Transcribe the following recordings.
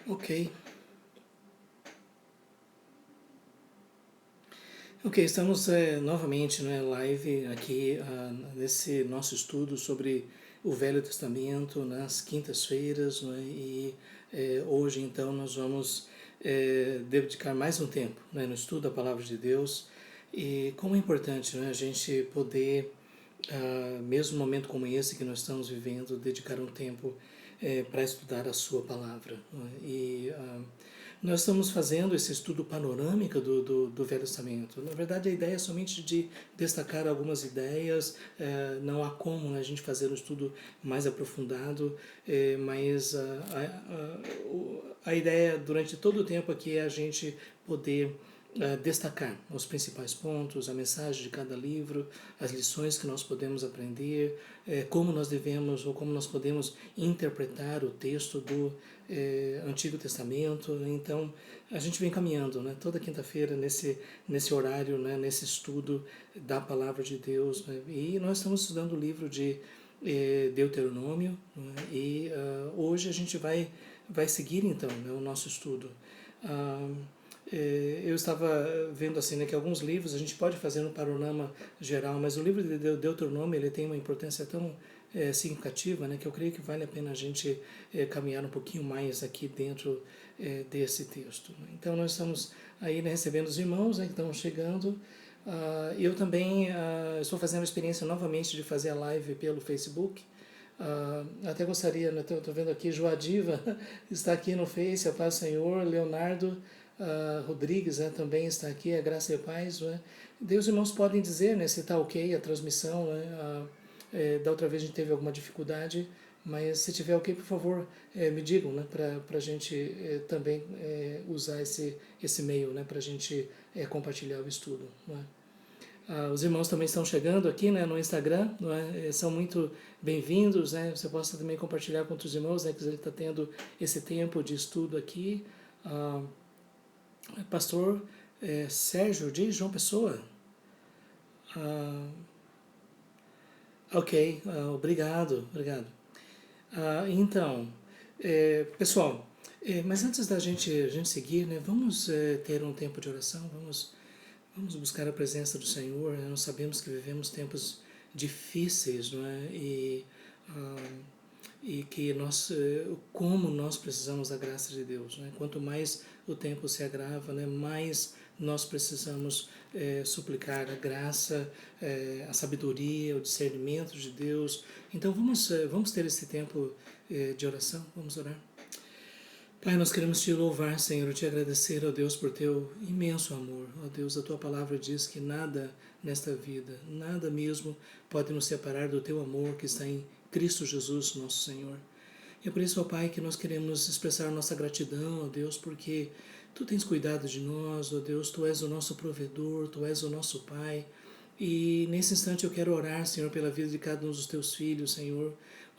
Ok. Ok, estamos novamente, né, live aqui nesse nosso estudo sobre o Velho Testamento nas quintas-feiras, né, e hoje então nós vamos dedicar mais um tempo, né, no estudo da Palavra de Deus. E como é importante, né, a gente poder, mesmo num momento como esse que nós estamos vivendo, dedicar um tempo para estudar a Sua Palavra, né. E nós estamos fazendo esse estudo panorâmico do Velho Testamento. Na verdade, a ideia é somente de destacar algumas ideias, não há como, né, a gente fazer um estudo mais aprofundado, mas a ideia durante todo o tempo aqui é a gente poder destacar os principais pontos, a mensagem de cada livro, as lições que nós podemos aprender, como nós devemos ou como nós podemos interpretar o texto do Antigo Testamento. Então, a gente vem caminhando, né, toda quinta-feira nesse horário, né, nesse estudo da Palavra de Deus. Né, e nós estamos estudando o livro de Deuteronômio, né, e hoje a gente vai seguir então, né, o nosso estudo. Eu estava vendo assim, né, que alguns livros a gente pode fazer um panorama geral, mas o livro de Deuteronômio ele tem uma importância tão significativa, né, que eu creio que vale a pena a gente caminhar um pouquinho mais aqui dentro desse texto. Então nós estamos aí, né, recebendo os irmãos, né, que estão chegando. Eu também estou fazendo a experiência novamente de fazer a live pelo Facebook. Até gostaria, né, estou vendo aqui, Joadiva está aqui no Face, a paz do Senhor, Leonardo Rodrigues, né, também está aqui, a graça e a paz. Né. Deus, irmãos, podem dizer, né, se está ok a transmissão. Né, da outra vez a gente teve alguma dificuldade, mas se tiver ok, por favor, me digam, né, para a gente também usar esse meio, né, para a gente compartilhar o estudo. Né. Os irmãos também estão chegando aqui, né, no Instagram, não é? São muito bem-vindos, né? Você possa também compartilhar com outros irmãos, né, que ele está tendo esse tempo de estudo aqui. Pastor Sérgio de João Pessoa. Ah, ok, obrigado, obrigado. Então, pessoal, mas antes da gente seguir, né, vamos ter um tempo de oração, vamos buscar a presença do Senhor. Né? Nós sabemos que vivemos tempos difíceis, não é? E que como nós precisamos da graça de Deus. Né? Quanto mais o tempo se agrava, né, mais nós precisamos suplicar a graça, a sabedoria, o discernimento de Deus. Então vamos ter esse tempo de oração, vamos orar. Pai, nós queremos te louvar, Senhor, te agradecer, ó Deus, por teu imenso amor. Ó Deus, a tua palavra diz que nada nesta vida, nada mesmo pode nos separar do teu amor que está em Cristo Jesus, nosso Senhor. E é por isso, ó Pai, que nós queremos expressar nossa gratidão, ó Deus, porque tu tens cuidado de nós, ó Deus, tu és o nosso provedor, tu és o nosso Pai. E nesse instante eu quero orar, Senhor, pela vida de cada um dos teus filhos, Senhor.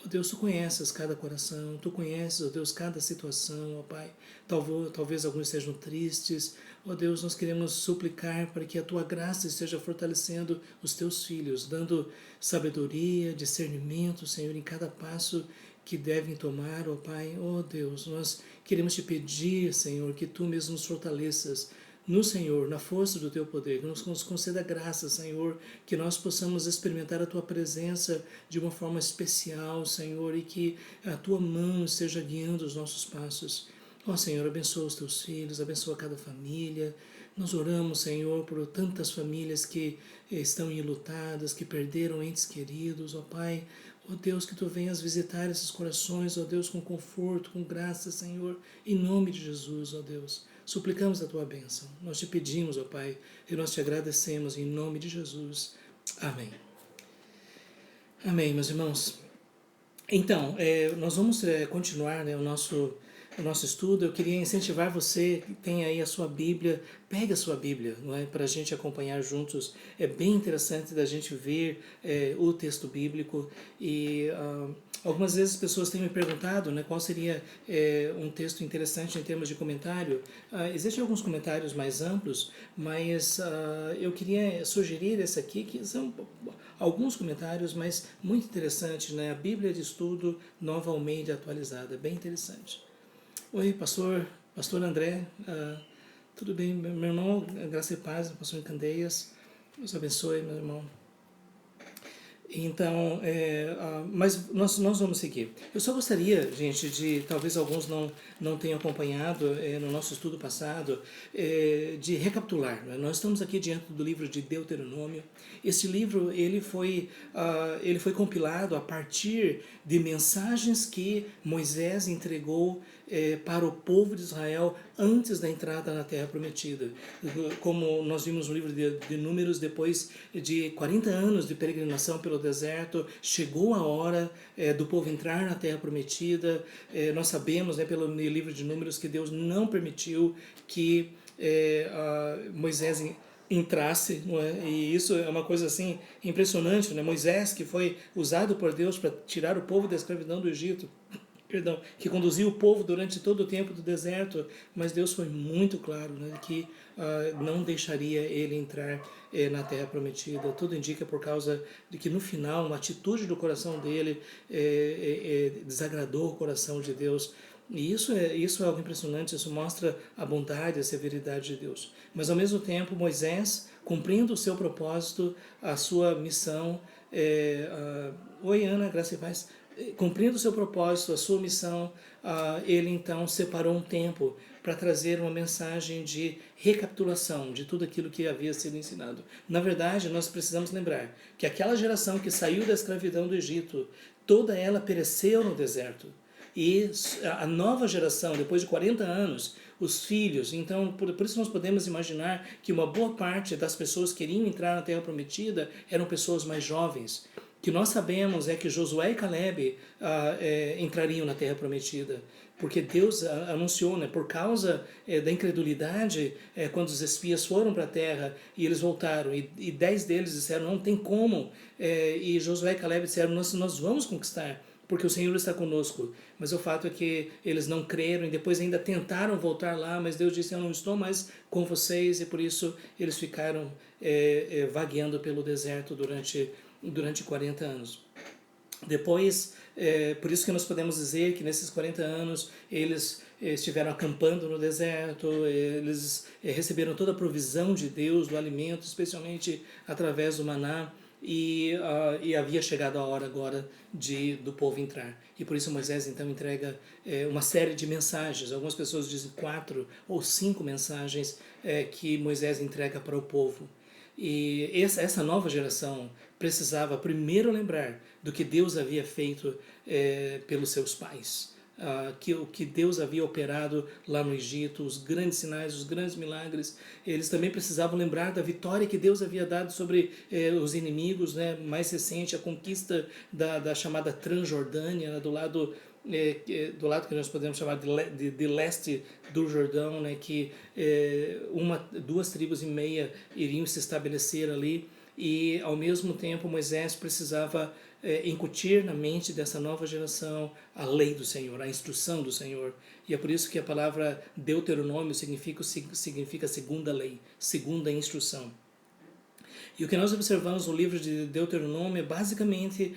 Ó Deus, tu conheces cada coração, tu conheces, ó Deus, cada situação, ó Pai. Talvez alguns estejam tristes. Ó Deus, nós queremos suplicar para que a tua graça esteja fortalecendo os teus filhos, dando sabedoria, discernimento, Senhor, em cada passo que devem tomar, ó Pai. Ó Deus, nós queremos te pedir, Senhor, que tu mesmo nos fortaleças no Senhor, na força do teu poder, que nos conceda graça, Senhor, que nós possamos experimentar a tua presença de uma forma especial, Senhor, e que a tua mão esteja guiando os nossos passos. Ó Senhor, abençoa os teus filhos, abençoa cada família. Nós oramos, Senhor, por tantas famílias que estão enlutadas, que perderam entes queridos, ó Pai. Ó Deus, que tu venhas visitar esses corações, ó Deus, com conforto, com graça, Senhor, em nome de Jesus, ó Deus. Suplicamos a tua bênção. Nós te pedimos, ó Pai, e nós te agradecemos em nome de Jesus. Amém. Amém, meus irmãos. Então, nós vamos continuar, né, o nosso estudo. Eu queria incentivar você que tem aí a sua Bíblia, pegue a sua Bíblia, não é, para a gente acompanhar juntos. É bem interessante da gente ver o texto bíblico e algumas vezes as pessoas têm me perguntado, né, qual seria um texto interessante em termos de comentário. Existem alguns comentários mais amplos, mas eu queria sugerir esse aqui, que são alguns comentários, mas muito interessante, né? A Bíblia de Estudo Nova Almeida Atualizada, bem interessante. Oi, pastor André, tudo bem? Meu irmão, graça e paz, pastor em Candeias, Deus abençoe, meu irmão. Então, mas nós vamos seguir. Eu só gostaria, gente, de talvez alguns não tenham acompanhado no nosso estudo passado, de recapitular. Né? Nós estamos aqui diante do livro de Deuteronômio. Esse livro ele foi compilado a partir de mensagens que Moisés entregou para o povo de Israel antes da entrada na Terra Prometida. Como nós vimos no livro de Números, depois de 40 anos de peregrinação pelo deserto, chegou a hora do povo entrar na Terra Prometida. Nós sabemos, pelo livro de Números, que Deus não permitiu que Moisés entrasse, não é? E isso é uma coisa assim impressionante, né? Moisés, que foi usado por Deus para tirar o povo da escravidão do Egito, que conduziu o povo durante todo o tempo do deserto, mas Deus foi muito claro, né, que não deixaria ele entrar na Terra Prometida. Tudo indica por causa de que no final uma atitude do coração dele desagradou o coração de Deus. E isso é algo impressionante, isso mostra a bondade e a severidade de Deus. Mas ao mesmo tempo Moisés, cumprindo o seu propósito, a sua missão, oi Ana, graça e paz, cumprindo o seu propósito, a sua missão, ele então separou um tempo para trazer uma mensagem de recapitulação de tudo aquilo que havia sido ensinado. Na verdade, nós precisamos lembrar que aquela geração que saiu da escravidão do Egito, toda ela pereceu no deserto. E a nova geração, depois de 40 anos, os filhos, então por isso nós podemos imaginar que uma boa parte das pessoas que iriam entrar na Terra Prometida eram pessoas mais jovens. O que nós sabemos é que Josué e Caleb entrariam na Terra Prometida, porque Deus anunciou, né, por causa da incredulidade, quando os espias foram para a terra e eles voltaram, e 10 deles disseram, não tem como, e Josué e Caleb disseram, nós vamos conquistar, porque o Senhor está conosco. Mas o fato é que eles não creram e depois ainda tentaram voltar lá, mas Deus disse, eu não estou mais com vocês, e por isso eles ficaram vagueando pelo deserto durante 40 anos. Depois, por isso que nós podemos dizer que nesses 40 anos eles estiveram acampando no deserto, eles receberam toda a provisão de Deus, do alimento, especialmente através do maná, e havia chegado a hora agora do povo entrar. E por isso Moisés então entrega uma série de mensagens, algumas pessoas dizem 4 ou 5 mensagens que Moisés entrega para o povo. E essa nova geração precisava primeiro lembrar do que Deus havia feito pelos seus pais, o que Deus havia operado lá no Egito, os grandes sinais, os grandes milagres. Eles também precisavam lembrar da vitória que Deus havia dado sobre os inimigos, né? Mais recente, a conquista da chamada Transjordânia, né? do lado que nós podemos chamar de leste do Jordão, né, que 2 tribos e meia iriam se estabelecer ali, e ao mesmo tempo Moisés precisava incutir na mente dessa nova geração a lei do Senhor, a instrução do Senhor. E é por isso que a palavra Deuteronômio significa segunda lei, segunda instrução. E o que nós observamos no livro de Deuteronômio é basicamente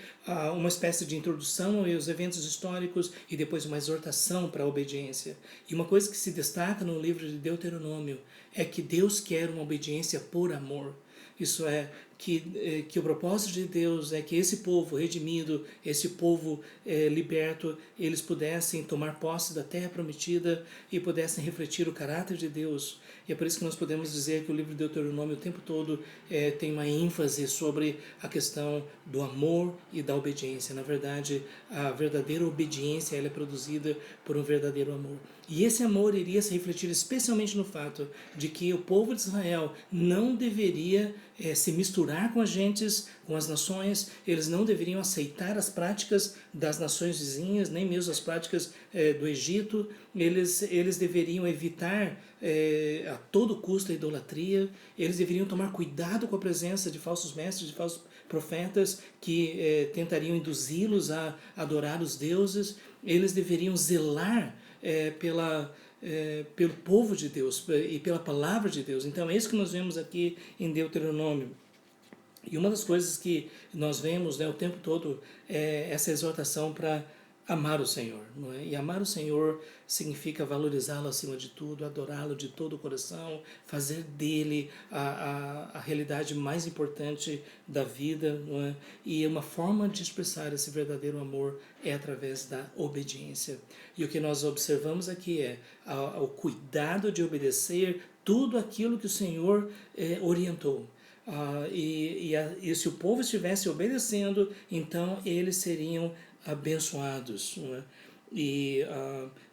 uma espécie de introdução aos eventos históricos e depois uma exortação para a obediência. E uma coisa que se destaca no livro de Deuteronômio é que Deus quer uma obediência por amor. Isso é, que o propósito de Deus é que esse povo redimido, esse povo liberto, eles pudessem tomar posse da terra prometida e pudessem refletir o caráter de Deus. E é por isso que nós podemos dizer que o livro de Deuteronômio o tempo todo tem uma ênfase sobre a questão do amor e da obediência. Na verdade, a verdadeira obediência ela é produzida por um verdadeiro amor. E esse amor iria se refletir especialmente no fato de que o povo de Israel não deveria se misturar com as gentes, com as nações, eles não deveriam aceitar as práticas das nações vizinhas, nem mesmo as práticas do Egito, eles deveriam evitar a todo custo a idolatria, eles deveriam tomar cuidado com a presença de falsos mestres, de falsos profetas que tentariam induzi-los a adorar os deuses, eles deveriam zelar pelo povo de Deus e pela palavra de Deus. Então é isso que nós vemos aqui em Deuteronômio. E uma das coisas que nós vemos o tempo todo é essa exortação para amar o Senhor, não é? E amar o Senhor significa valorizá-lo acima de tudo, adorá-lo de todo o coração, fazer dele a realidade mais importante da vida, não é? E uma forma de expressar esse verdadeiro amor é através da obediência. E o que nós observamos aqui é o cuidado de obedecer tudo aquilo que o Senhor orientou. E se o povo estivesse obedecendo, então eles seriam abençoados. Não é? E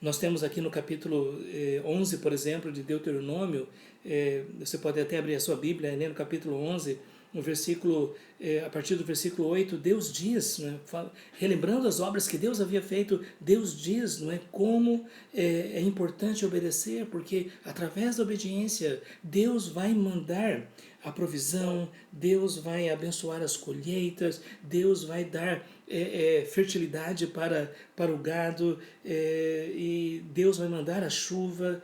nós temos aqui no capítulo 11, por exemplo, de Deuteronômio, você pode até abrir a sua Bíblia, né, no capítulo 11, no versículo, a partir do versículo 8, Deus diz, né, relembrando as obras que Deus havia feito, Deus diz, não é, como é importante obedecer, porque através da obediência Deus vai mandar a provisão, Deus vai abençoar as colheitas, Deus vai dar fertilidade para o gado, e Deus vai mandar a chuva,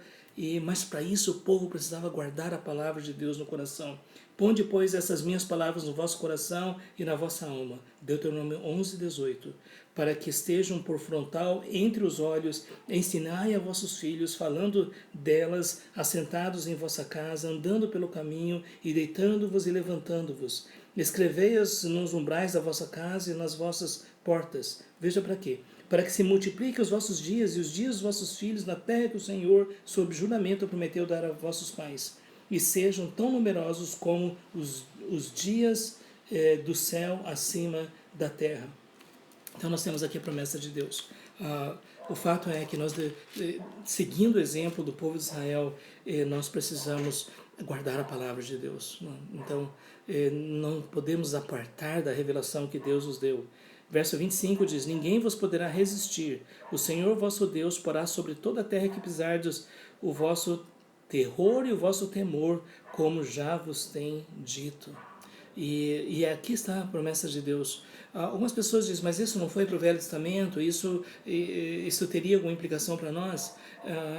mas para isso o povo precisava guardar a palavra de Deus no coração. Ponde, pois, essas minhas palavras no vosso coração e na vossa alma. Deuteronômio 11, 18. Para que estejam por frontal entre os olhos, ensinai a vossos filhos, falando delas, assentados em vossa casa, andando pelo caminho, e deitando-vos e levantando-vos. Escrevei-as nos umbrais da vossa casa e nas vossas portas. Veja para quê? Para que se multipliquem os vossos dias e os dias dos vossos filhos na terra que o Senhor, sob juramento, prometeu dar a vossos pais, e sejam tão numerosos como os dias do céu acima da terra. Então nós temos aqui a promessa de Deus. O fato é que nós, seguindo o exemplo do povo de Israel, nós precisamos guardar a palavra de Deus. Então não podemos apartar da revelação que Deus nos deu. Verso 25 diz: ninguém vos poderá resistir. O Senhor vosso Deus porá sobre toda a terra que pisardes o vosso terror e o vosso temor, como já vos tem dito. E aqui está a promessa de Deus. Algumas pessoas dizem, mas isso não foi para o Velho Testamento, isso teria alguma implicação para nós?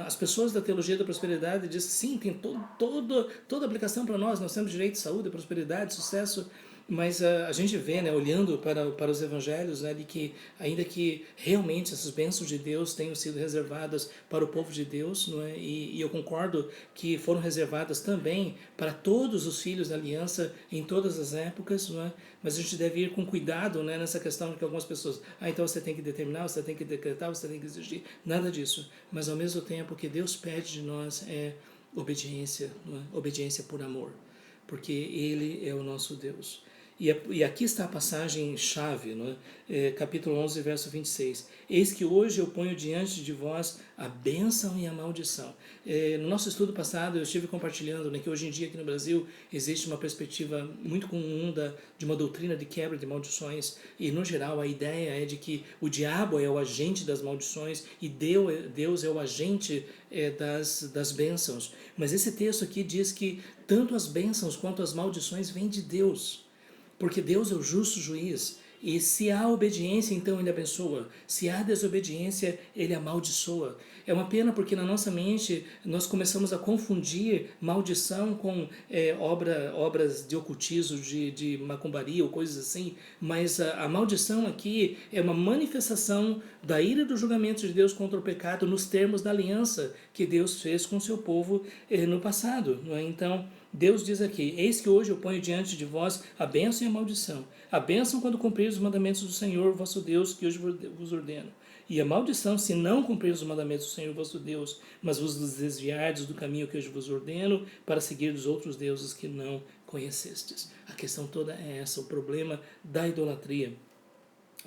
As pessoas da teologia da prosperidade dizem que sim, tem toda aplicação para nós temos direito de saúde, prosperidade, sucesso. Mas a gente vê, né, olhando para os evangelhos, né, de que ainda que realmente essas bênçãos de Deus tenham sido reservadas para o povo de Deus, não é? E eu concordo que foram reservadas também para todos os filhos da aliança em todas as épocas, não é? Mas a gente deve ir com cuidado, né, nessa questão de que algumas pessoas, então você tem que determinar, você tem que decretar, você tem que exigir, nada disso. Mas ao mesmo tempo o que Deus pede de nós é obediência, não é? Obediência por amor, porque Ele é o nosso Deus. E aqui está a passagem chave, não é? Capítulo 11, verso 26. Eis que hoje eu ponho diante de vós a bênção e a maldição. No nosso estudo passado eu estive compartilhando, né, que hoje em dia aqui no Brasil existe uma perspectiva muito comum de uma doutrina de quebra de maldições, e no geral a ideia é de que o diabo é o agente das maldições e Deus é o agente das bênçãos. Mas esse texto aqui diz que tanto as bênçãos quanto as maldições vêm de Deus. Porque Deus é o justo juiz, e se há obediência, então Ele abençoa. Se há desobediência, Ele amaldiçoa. É uma pena porque na nossa mente nós começamos a confundir maldição com obras de ocultismo, de macumbaria ou coisas assim, mas a maldição aqui é uma manifestação da ira e do julgamento de Deus contra o pecado nos termos da aliança que Deus fez com o seu povo no passado. Não é? Então, Deus diz aqui: eis que hoje eu ponho diante de vós a bênção e a maldição. A bênção quando cumprir os mandamentos do Senhor vosso Deus, que hoje vos ordeno. E a maldição se não cumprir os mandamentos do Senhor vosso Deus, mas vos desviardes do caminho que hoje vos ordeno, para seguir os outros deuses que não conhecestes. A questão toda é essa, o problema da idolatria.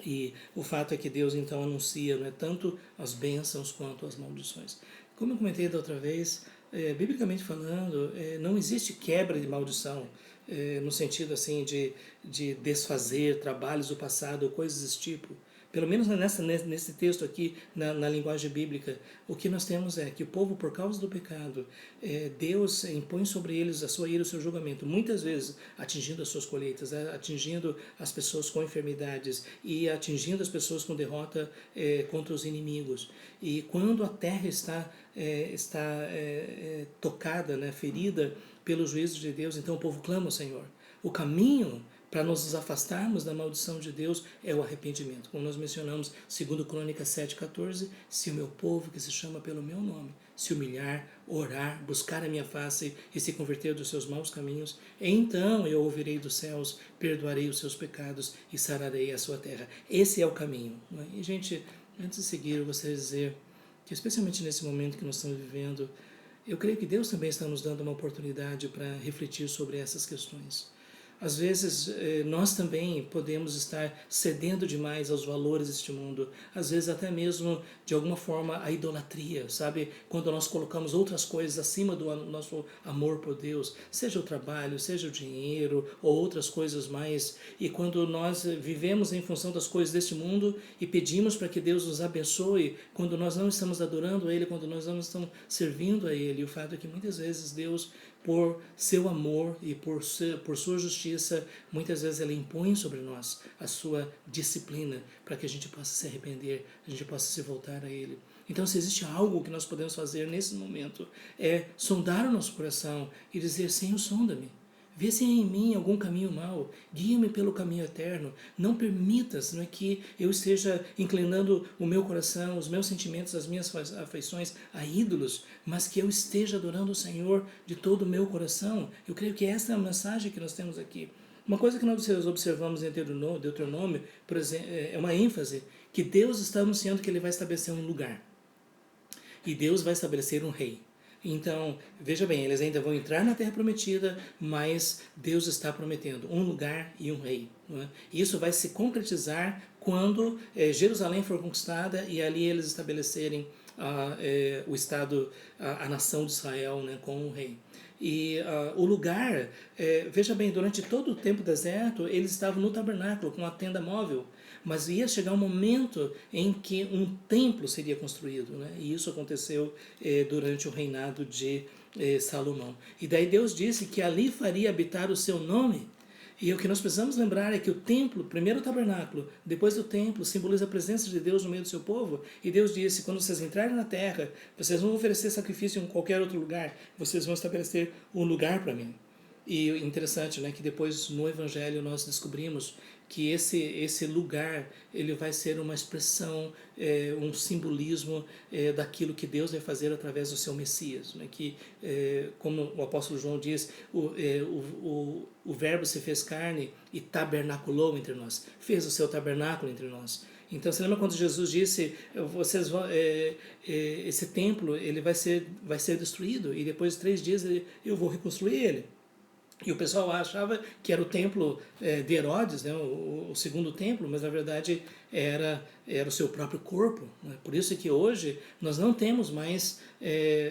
E o fato é que Deus então anuncia, não é, tanto as bênçãos quanto as maldições. Como eu comentei da outra vez, biblicamente falando, não existe quebra de maldição, no sentido assim de desfazer trabalhos do passado ou coisas desse tipo. Pelo menos nesse texto aqui, na linguagem bíblica, o que nós temos é que o povo, por causa do pecado, Deus impõe sobre eles a sua ira, o seu julgamento, muitas vezes atingindo as suas colheitas, atingindo as pessoas com enfermidades e atingindo as pessoas com derrota contra os inimigos. E quando a terra está tocada, né, ferida pelo juízo de Deus, então o povo clama ao Senhor. O caminho para nos afastarmos da maldição de Deus é o arrependimento. Como nós mencionamos, segundo Crônicas 7,14, se o meu povo que se chama pelo meu nome se humilhar, orar, buscar a minha face e se converter dos seus maus caminhos, então eu ouvirei dos céus, perdoarei os seus pecados e sararei a sua terra. Esse é o caminho. Não é? E, gente, antes de seguir, eu gostaria de dizer que, especialmente nesse momento que nós estamos vivendo, eu creio que Deus também está nos dando uma oportunidade para refletir sobre essas questões. Às vezes nós também podemos estar cedendo demais aos valores deste mundo, às vezes até mesmo de alguma forma a idolatria, sabe? Quando nós colocamos outras coisas acima do nosso amor por Deus, seja o trabalho, seja o dinheiro ou outras coisas mais, e quando nós vivemos em função das coisas deste mundo e pedimos para que Deus nos abençoe, quando nós não estamos adorando a Ele, quando nós não estamos servindo a Ele, o fato é que muitas vezes Deus, por seu amor e por sua justiça, muitas vezes Ele impõe sobre nós a sua disciplina para que a gente possa se arrepender, a gente possa se voltar a Ele. Então, se existe algo que nós podemos fazer nesse momento, é sondar o nosso coração e dizer: Senhor, sonda-me. Vê se há em mim algum caminho mau, guia-me pelo caminho eterno, não permitas que eu esteja inclinando o meu coração, os meus sentimentos, as minhas afeições a ídolos, mas que eu esteja adorando o Senhor de todo o meu coração. Eu creio que esta é a mensagem que nós temos aqui. Uma coisa que nós observamos em Deuteronômio, por exemplo, é uma ênfase, que Deus está anunciando que Ele vai estabelecer um lugar. E Deus vai estabelecer um rei. Então, veja bem, eles ainda vão entrar na Terra Prometida, mas Deus está prometendo um lugar e um rei. Não é? Isso vai se concretizar quando Jerusalém for conquistada e ali eles estabelecerem o Estado, a nação de Israel, né, com um rei. E o lugar, veja bem, durante todo o tempo deserto, eles estavam no tabernáculo, com a tenda móvel, mas ia chegar um momento em que um templo seria construído, né? E isso aconteceu durante o reinado de Salomão. E daí Deus disse que ali faria habitar o seu nome. E o que nós precisamos lembrar é que o templo, primeiro o tabernáculo, depois do templo, simboliza a presença de Deus no meio do seu povo. E Deus disse: quando vocês entrarem na terra, vocês não vão oferecer sacrifício em qualquer outro lugar, vocês vão estabelecer um lugar para mim. E interessante, né, que depois no Evangelho nós descobrimos que esse lugar ele vai ser uma expressão, um simbolismo daquilo que Deus vai fazer através do seu Messias, né? Que, como o apóstolo João diz, o Verbo se fez carne e tabernaculou entre nós, fez o seu tabernáculo entre nós. Então, você lembra quando Jesus disse: vocês vão, esse templo ele vai ser destruído e depois de 3 dias eu vou reconstruir ele. E o pessoal achava que era o templo de Herodes, né, o segundo templo, mas na verdade era o seu próprio corpo. Né? Por isso que hoje nós não temos mais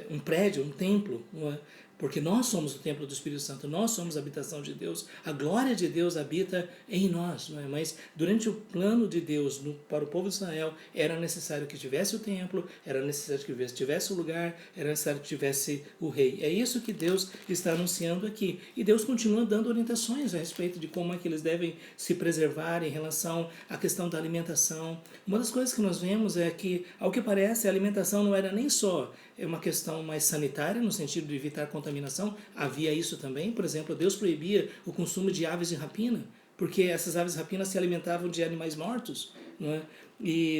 um prédio, um templo, não é? Porque nós somos o templo do Espírito Santo, nós somos a habitação de Deus, a glória de Deus habita em nós. Não é? Mas durante o plano de Deus para o povo de Israel, era necessário que tivesse o templo, era necessário que tivesse o lugar, era necessário que tivesse o rei. É isso que Deus está anunciando aqui. E Deus continua dando orientações a respeito de como é que eles devem se preservar em relação à questão da alimentação. Uma das coisas que nós vemos é que, ao que parece, a alimentação não era nem só uma questão mais sanitária, no sentido de evitar contaminação, havia isso também. Por exemplo, Deus proibia o consumo de aves de rapina, porque essas aves de rapina se alimentavam de animais mortos, não é?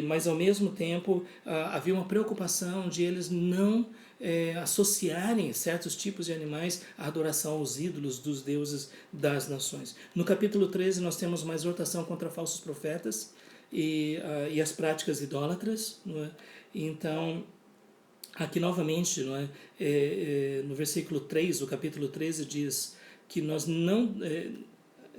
Mas ao mesmo tempo havia uma preocupação de eles não associarem certos tipos de animais à adoração aos ídolos dos deuses das nações. No capítulo 13 nós temos uma exortação contra falsos profetas e as práticas idólatras, não é? Então, aqui novamente, não é? No versículo 3, o capítulo 13 diz que nós não...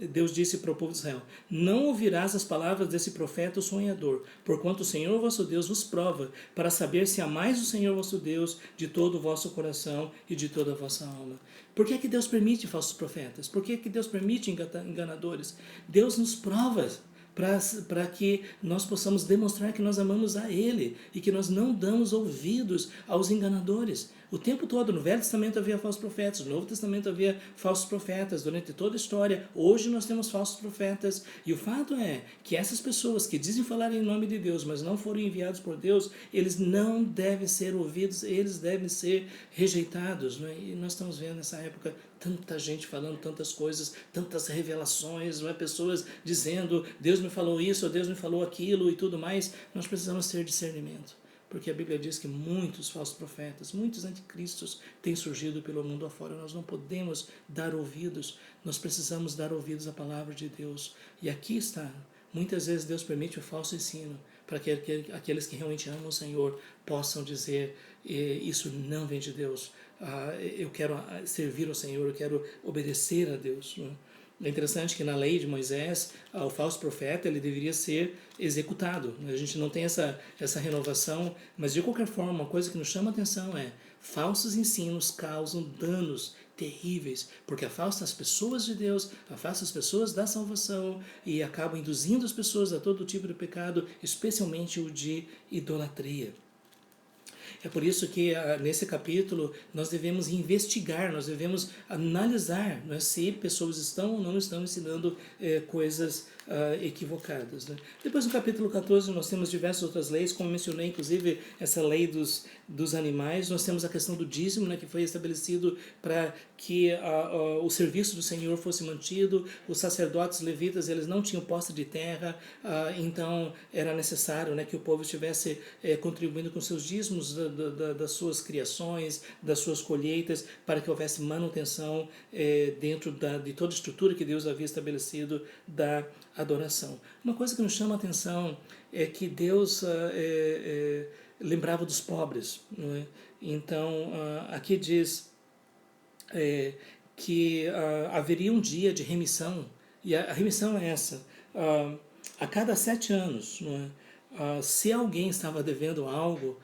Deus disse para o povo de Israel: não ouvirás as palavras desse profeta sonhador, porquanto o Senhor vosso Deus vos prova, para saber se amais o Senhor vosso Deus de todo o vosso coração e de toda a vossa alma. Por que Deus permite falsos profetas? Por que Deus permite enganadores? Deus nos prova para que nós possamos demonstrar que nós amamos a Ele e que nós não damos ouvidos aos enganadores. O tempo todo, no Velho Testamento havia falsos profetas, no Novo Testamento havia falsos profetas, durante toda a história. Hoje nós temos falsos profetas. E o fato é que essas pessoas que dizem falar em nome de Deus, mas não foram enviados por Deus, eles não devem ser ouvidos, eles devem ser rejeitados. Não é? E nós estamos vendo nessa época tanta gente falando tantas coisas, tantas revelações, não é? Pessoas dizendo, Deus me falou isso, ou Deus me falou aquilo e tudo mais. Nós precisamos ter discernimento. Porque a Bíblia diz que muitos falsos profetas, muitos anticristos têm surgido pelo mundo afora. Nós não podemos dar ouvidos, nós precisamos dar ouvidos à palavra de Deus. E aqui está, muitas vezes Deus permite o falso ensino, para que aqueles que realmente amam o Senhor possam dizer, isso não vem de Deus, eu quero servir ao Senhor, eu quero obedecer a Deus. Não é? É interessante que na lei de Moisés, o falso profeta ele deveria ser executado. A gente não tem essa renovação, mas de qualquer forma, uma coisa que nos chama a atenção é falsos ensinos causam danos terríveis, porque afastam as pessoas de Deus, afastam as pessoas da salvação e acabam induzindo as pessoas a todo tipo de pecado, especialmente o de idolatria. É por isso que nesse capítulo nós devemos investigar, nós devemos analisar, né, se pessoas estão ou não estão ensinando coisas equivocadas. Né? Depois no capítulo 14 nós temos diversas outras leis, como mencionei inclusive essa lei dos animais, nós temos a questão do dízimo, né, que foi estabelecido para que o serviço do Senhor fosse mantido, os sacerdotes levitas eles não tinham posse de terra, então era necessário, né, que o povo estivesse contribuindo com seus dízimos das suas criações, das suas colheitas, para que houvesse manutenção dentro de toda a estrutura que Deus havia estabelecido da adoração. Uma coisa que nos chama a atenção é que Deus lembrava dos pobres. Não é? Então, aqui diz que haveria um dia de remissão, e a remissão é essa, a cada 7 anos, não é? Se alguém estava devendo algo,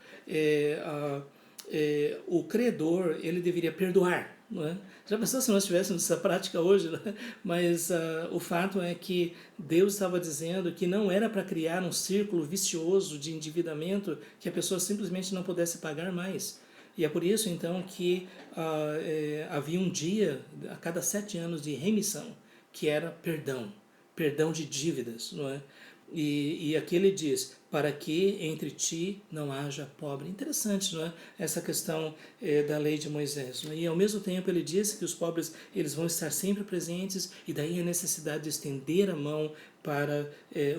o credor ele deveria perdoar. Não é? Já pensou se nós tivéssemos essa prática hoje? Né? Mas o fato é que Deus estava dizendo que não era para criar um círculo vicioso de endividamento que a pessoa simplesmente não pudesse pagar mais. E é por isso então que havia um dia a cada 7 anos de remissão, que era perdão de dívidas, não é? E aqui ele diz, para que entre ti não haja pobre. Interessante, não é? Essa questão da lei de Moisés. Não é? E ao mesmo tempo ele diz que os pobres eles vão estar sempre presentes, e daí a necessidade de estender a mão para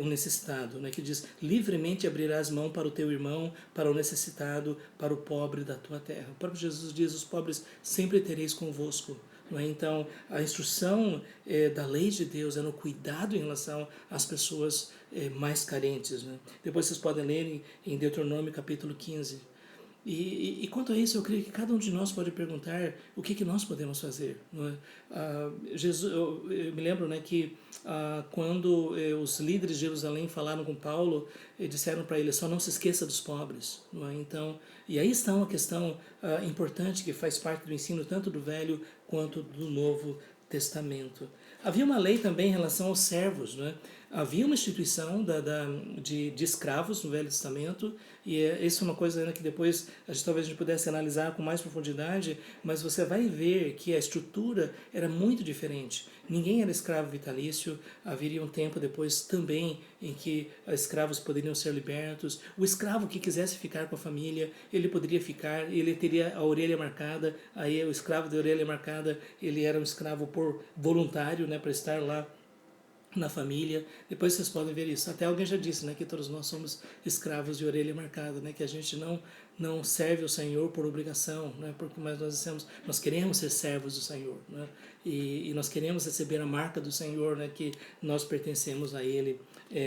o necessitado, né? Que diz, livremente abrirás mão para o teu irmão, para o necessitado, para o pobre da tua terra. O próprio Jesus diz, os pobres sempre tereis convosco. Então, a instrução da lei de Deus é no cuidado em relação às pessoas mais carentes. Né? Depois vocês podem ler em Deuteronômio capítulo 15. E quanto a isso, eu creio que cada um de nós pode perguntar o que nós podemos fazer. Não é? Eu me lembro, né, que quando os líderes de Jerusalém falaram com Paulo, disseram para ele, só não se esqueça dos pobres. Não é? Então, e aí está uma questão importante que faz parte do ensino tanto do Velho quanto do Novo Testamento. Havia uma lei também em relação aos servos. Não é? Havia uma instituição de escravos no Velho Testamento, e isso é uma coisa que depois talvez a gente pudesse analisar com mais profundidade, mas você vai ver que a estrutura era muito diferente. Ninguém era escravo vitalício, haveria um tempo depois também em que escravos poderiam ser libertos. O escravo que quisesse ficar com a família, ele poderia ficar, ele teria a orelha marcada, aí o escravo de orelha marcada, ele era um escravo por voluntário, né, para estar lá na família. Depois vocês podem ver isso. Até alguém já disse, né, que todos nós somos escravos de orelha marcada, né, que a gente não serve o Senhor por obrigação, né, porque nós queremos ser servos do Senhor, né, e nós queremos receber a marca do Senhor, né, que nós pertencemos a Ele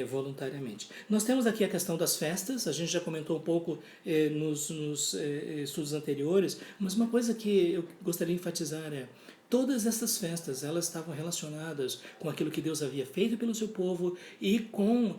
voluntariamente. Nós temos aqui a questão das festas, a gente já comentou um pouco nos estudos anteriores, mas uma coisa que eu gostaria de enfatizar é todas essas festas, elas estavam relacionadas com aquilo que Deus havia feito pelo seu povo e com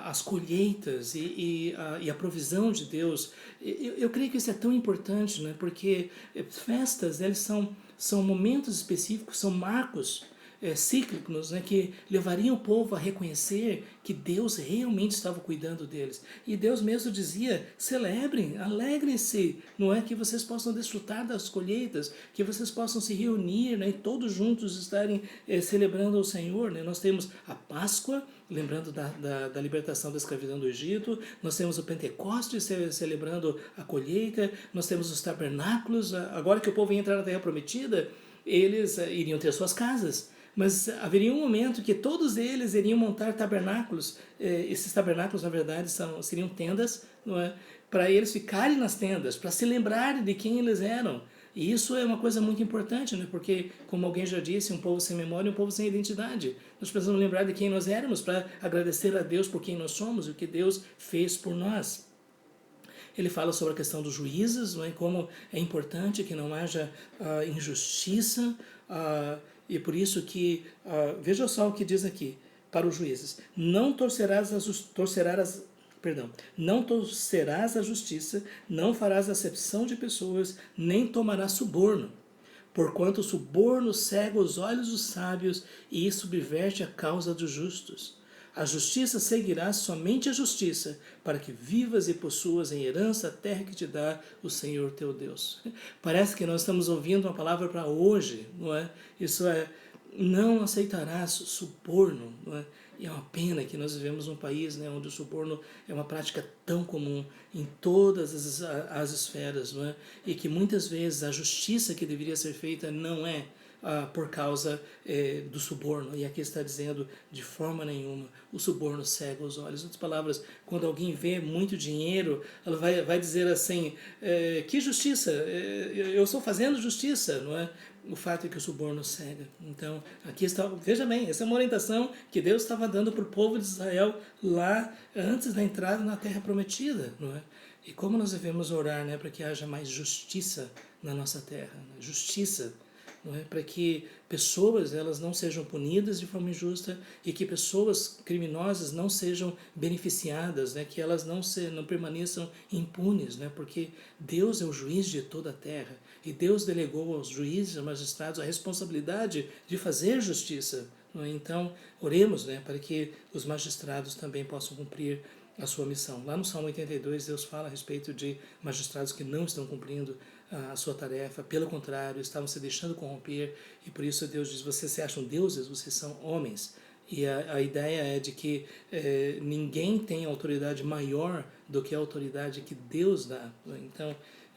as colheitas e a provisão de Deus. Eu creio que isso é tão importante, né? Porque festas, elas são momentos específicos, são marcos cíclicos, né, que levariam o povo a reconhecer que Deus realmente estava cuidando deles. E Deus mesmo dizia: celebrem, alegrem-se, não é, que vocês possam desfrutar das colheitas, que vocês possam se reunir, né, e todos juntos estarem celebrando ao Senhor. Né? Nós temos a Páscoa, lembrando da libertação da escravidão do Egito, nós temos o Pentecostes celebrando a colheita, nós temos os tabernáculos. Agora que o povo ia entrar na Terra Prometida, eles iriam ter suas casas, mas haveria um momento que todos eles iriam montar tabernáculos. Esses tabernáculos, na verdade, seriam tendas, não é? Para eles ficarem nas tendas, para se lembrarem de quem eles eram. E isso é uma coisa muito importante, né? Porque, como alguém já disse, um povo sem memória é um povo sem identidade. Nós precisamos lembrar de quem nós éramos para agradecer a Deus por quem nós somos e o que Deus fez por nós. Ele fala sobre a questão dos juízes, não é? Como é importante que não haja injustiça, e por isso que, veja só o que diz aqui para os juízes: não torcerás a justiça, não farás acepção de pessoas, nem tomarás suborno, porquanto o suborno cega os olhos dos sábios e subverte a causa dos justos. A justiça seguirá somente a justiça, para que vivas e possuas em herança a terra que te dá o Senhor teu Deus. Parece que nós estamos ouvindo uma palavra para hoje, não é? Isso é: não aceitarás suborno, não é? E é uma pena que nós vivemos num país, né, onde o suborno é uma prática tão comum em todas as esferas, não é? E que muitas vezes a justiça que deveria ser feita não é por causa do suborno. E aqui está dizendo: de forma nenhuma, o suborno cega os olhos. Em outras palavras, quando alguém vê muito dinheiro, ela vai dizer assim: que justiça? Eu estou fazendo justiça, não é? O fato é que o suborno cega. Então, aqui está, veja bem, essa é uma orientação que Deus estava dando para o povo de Israel lá antes da entrada na Terra Prometida, não é? E como nós devemos orar, né, para que haja mais justiça na nossa terra, né? Justiça, não é? Para que pessoas elas não sejam punidas de forma injusta e que pessoas criminosas não sejam beneficiadas, né? Que elas não permaneçam impunes, né? Porque Deus é o juiz de toda a terra e Deus delegou aos juízes e magistrados a responsabilidade de fazer justiça. Não é? Então, oremos, né, para que os magistrados também possam cumprir a sua missão. Lá no Salmo 82, Deus fala a respeito de magistrados que não estão cumprindo a sua tarefa, pelo contrário, estavam se deixando corromper, e por isso Deus diz: vocês se acham deuses, vocês são homens. E a ideia é de que ninguém tem autoridade maior do que a autoridade que Deus dá. Então,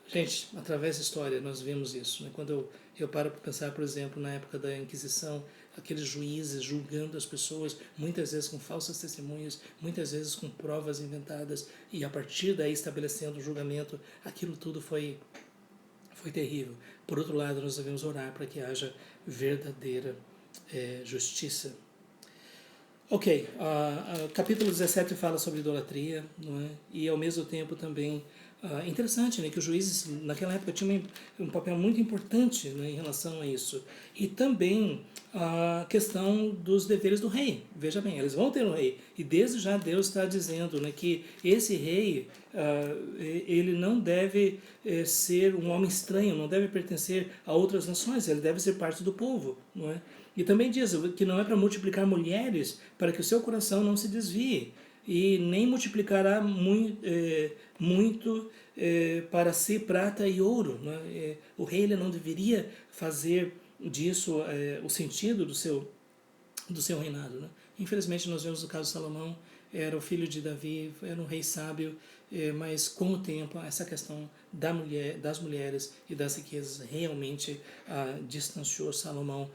gente, através da história nós vemos isso. Né? Quando eu paro para pensar, por exemplo, na época da Inquisição, aqueles juízes julgando as pessoas, muitas vezes com falsas testemunhas, muitas vezes com provas inventadas, e a partir daí estabelecendo o julgamento, aquilo tudo foi terrível. Por outro lado, nós devemos orar para que haja verdadeira justiça. Ok, capítulo 17 fala sobre idolatria, não é? E ao mesmo tempo também interessante, né, que os juízes naquela época tinham um papel muito importante, né, em relação a isso. E também a questão dos deveres do rei. Veja bem, eles vão ter um rei. E desde já Deus está dizendo, né, que esse rei ele não deve ser um homem estranho, não deve pertencer a outras nações, ele deve ser parte do povo, não é? E também diz que não é para multiplicar mulheres para que o seu coração não se desvie, e nem multiplicará muito para si prata e ouro. Né? O rei ele não deveria fazer disso o sentido do seu reinado. Né? Infelizmente nós vemos o caso de Salomão, era o filho de Davi, era um rei sábio, mas com o tempo essa questão das mulheres e das riquezas realmente distanciou Salomão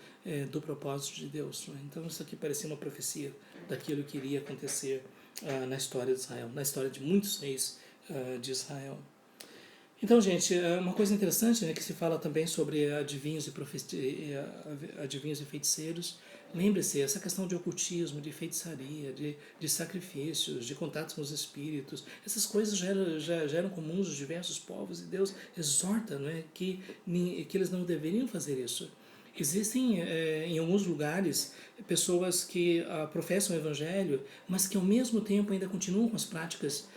do propósito de Deus. Né? Então isso aqui parecia uma profecia daquilo que iria acontecer na história de Israel, na história de muitos reis de Israel. Então, gente, uma coisa interessante, né, que se fala também sobre adivinhos e feiticeiros. Lembre-se, essa questão de ocultismo, de feitiçaria, de sacrifícios, de contatos com os espíritos, essas coisas já eram comuns nos diversos povos, e Deus exorta, né, que eles não deveriam fazer isso. Existem em alguns lugares pessoas que professam o evangelho, mas que ao mesmo tempo ainda continuam com as práticas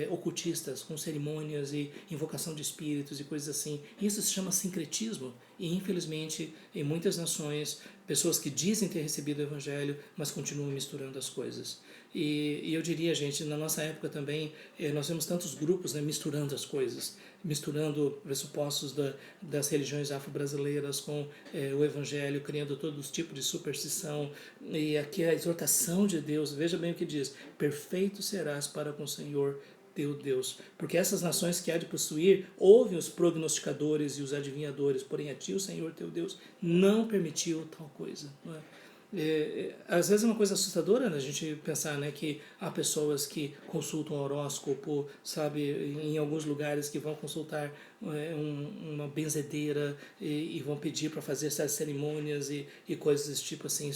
ocultistas, com cerimônias e invocação de espíritos e coisas assim. Isso se chama sincretismo, e infelizmente em muitas nações pessoas que dizem ter recebido o Evangelho, mas continuam misturando as coisas. E eu diria, gente, na nossa época também, nós vemos tantos grupos, né, misturando as coisas, misturando pressupostos das religiões afro-brasileiras com o Evangelho, criando todos os tipos de superstição. E aqui a exortação de Deus, veja bem o que diz: perfeito serás para com o Senhor teu Deus. Porque essas nações que há de possuir, ouvem os prognosticadores e os adivinhadores, porém a ti o Senhor teu Deus não permitiu tal coisa. Não é? Às vezes é uma coisa assustadora, né, a gente pensar, né, que há pessoas que consultam horóscopo, sabe, em alguns lugares que vão consultar uma benzedeira e vão pedir para fazer essas cerimônias e coisas desse tipo assim.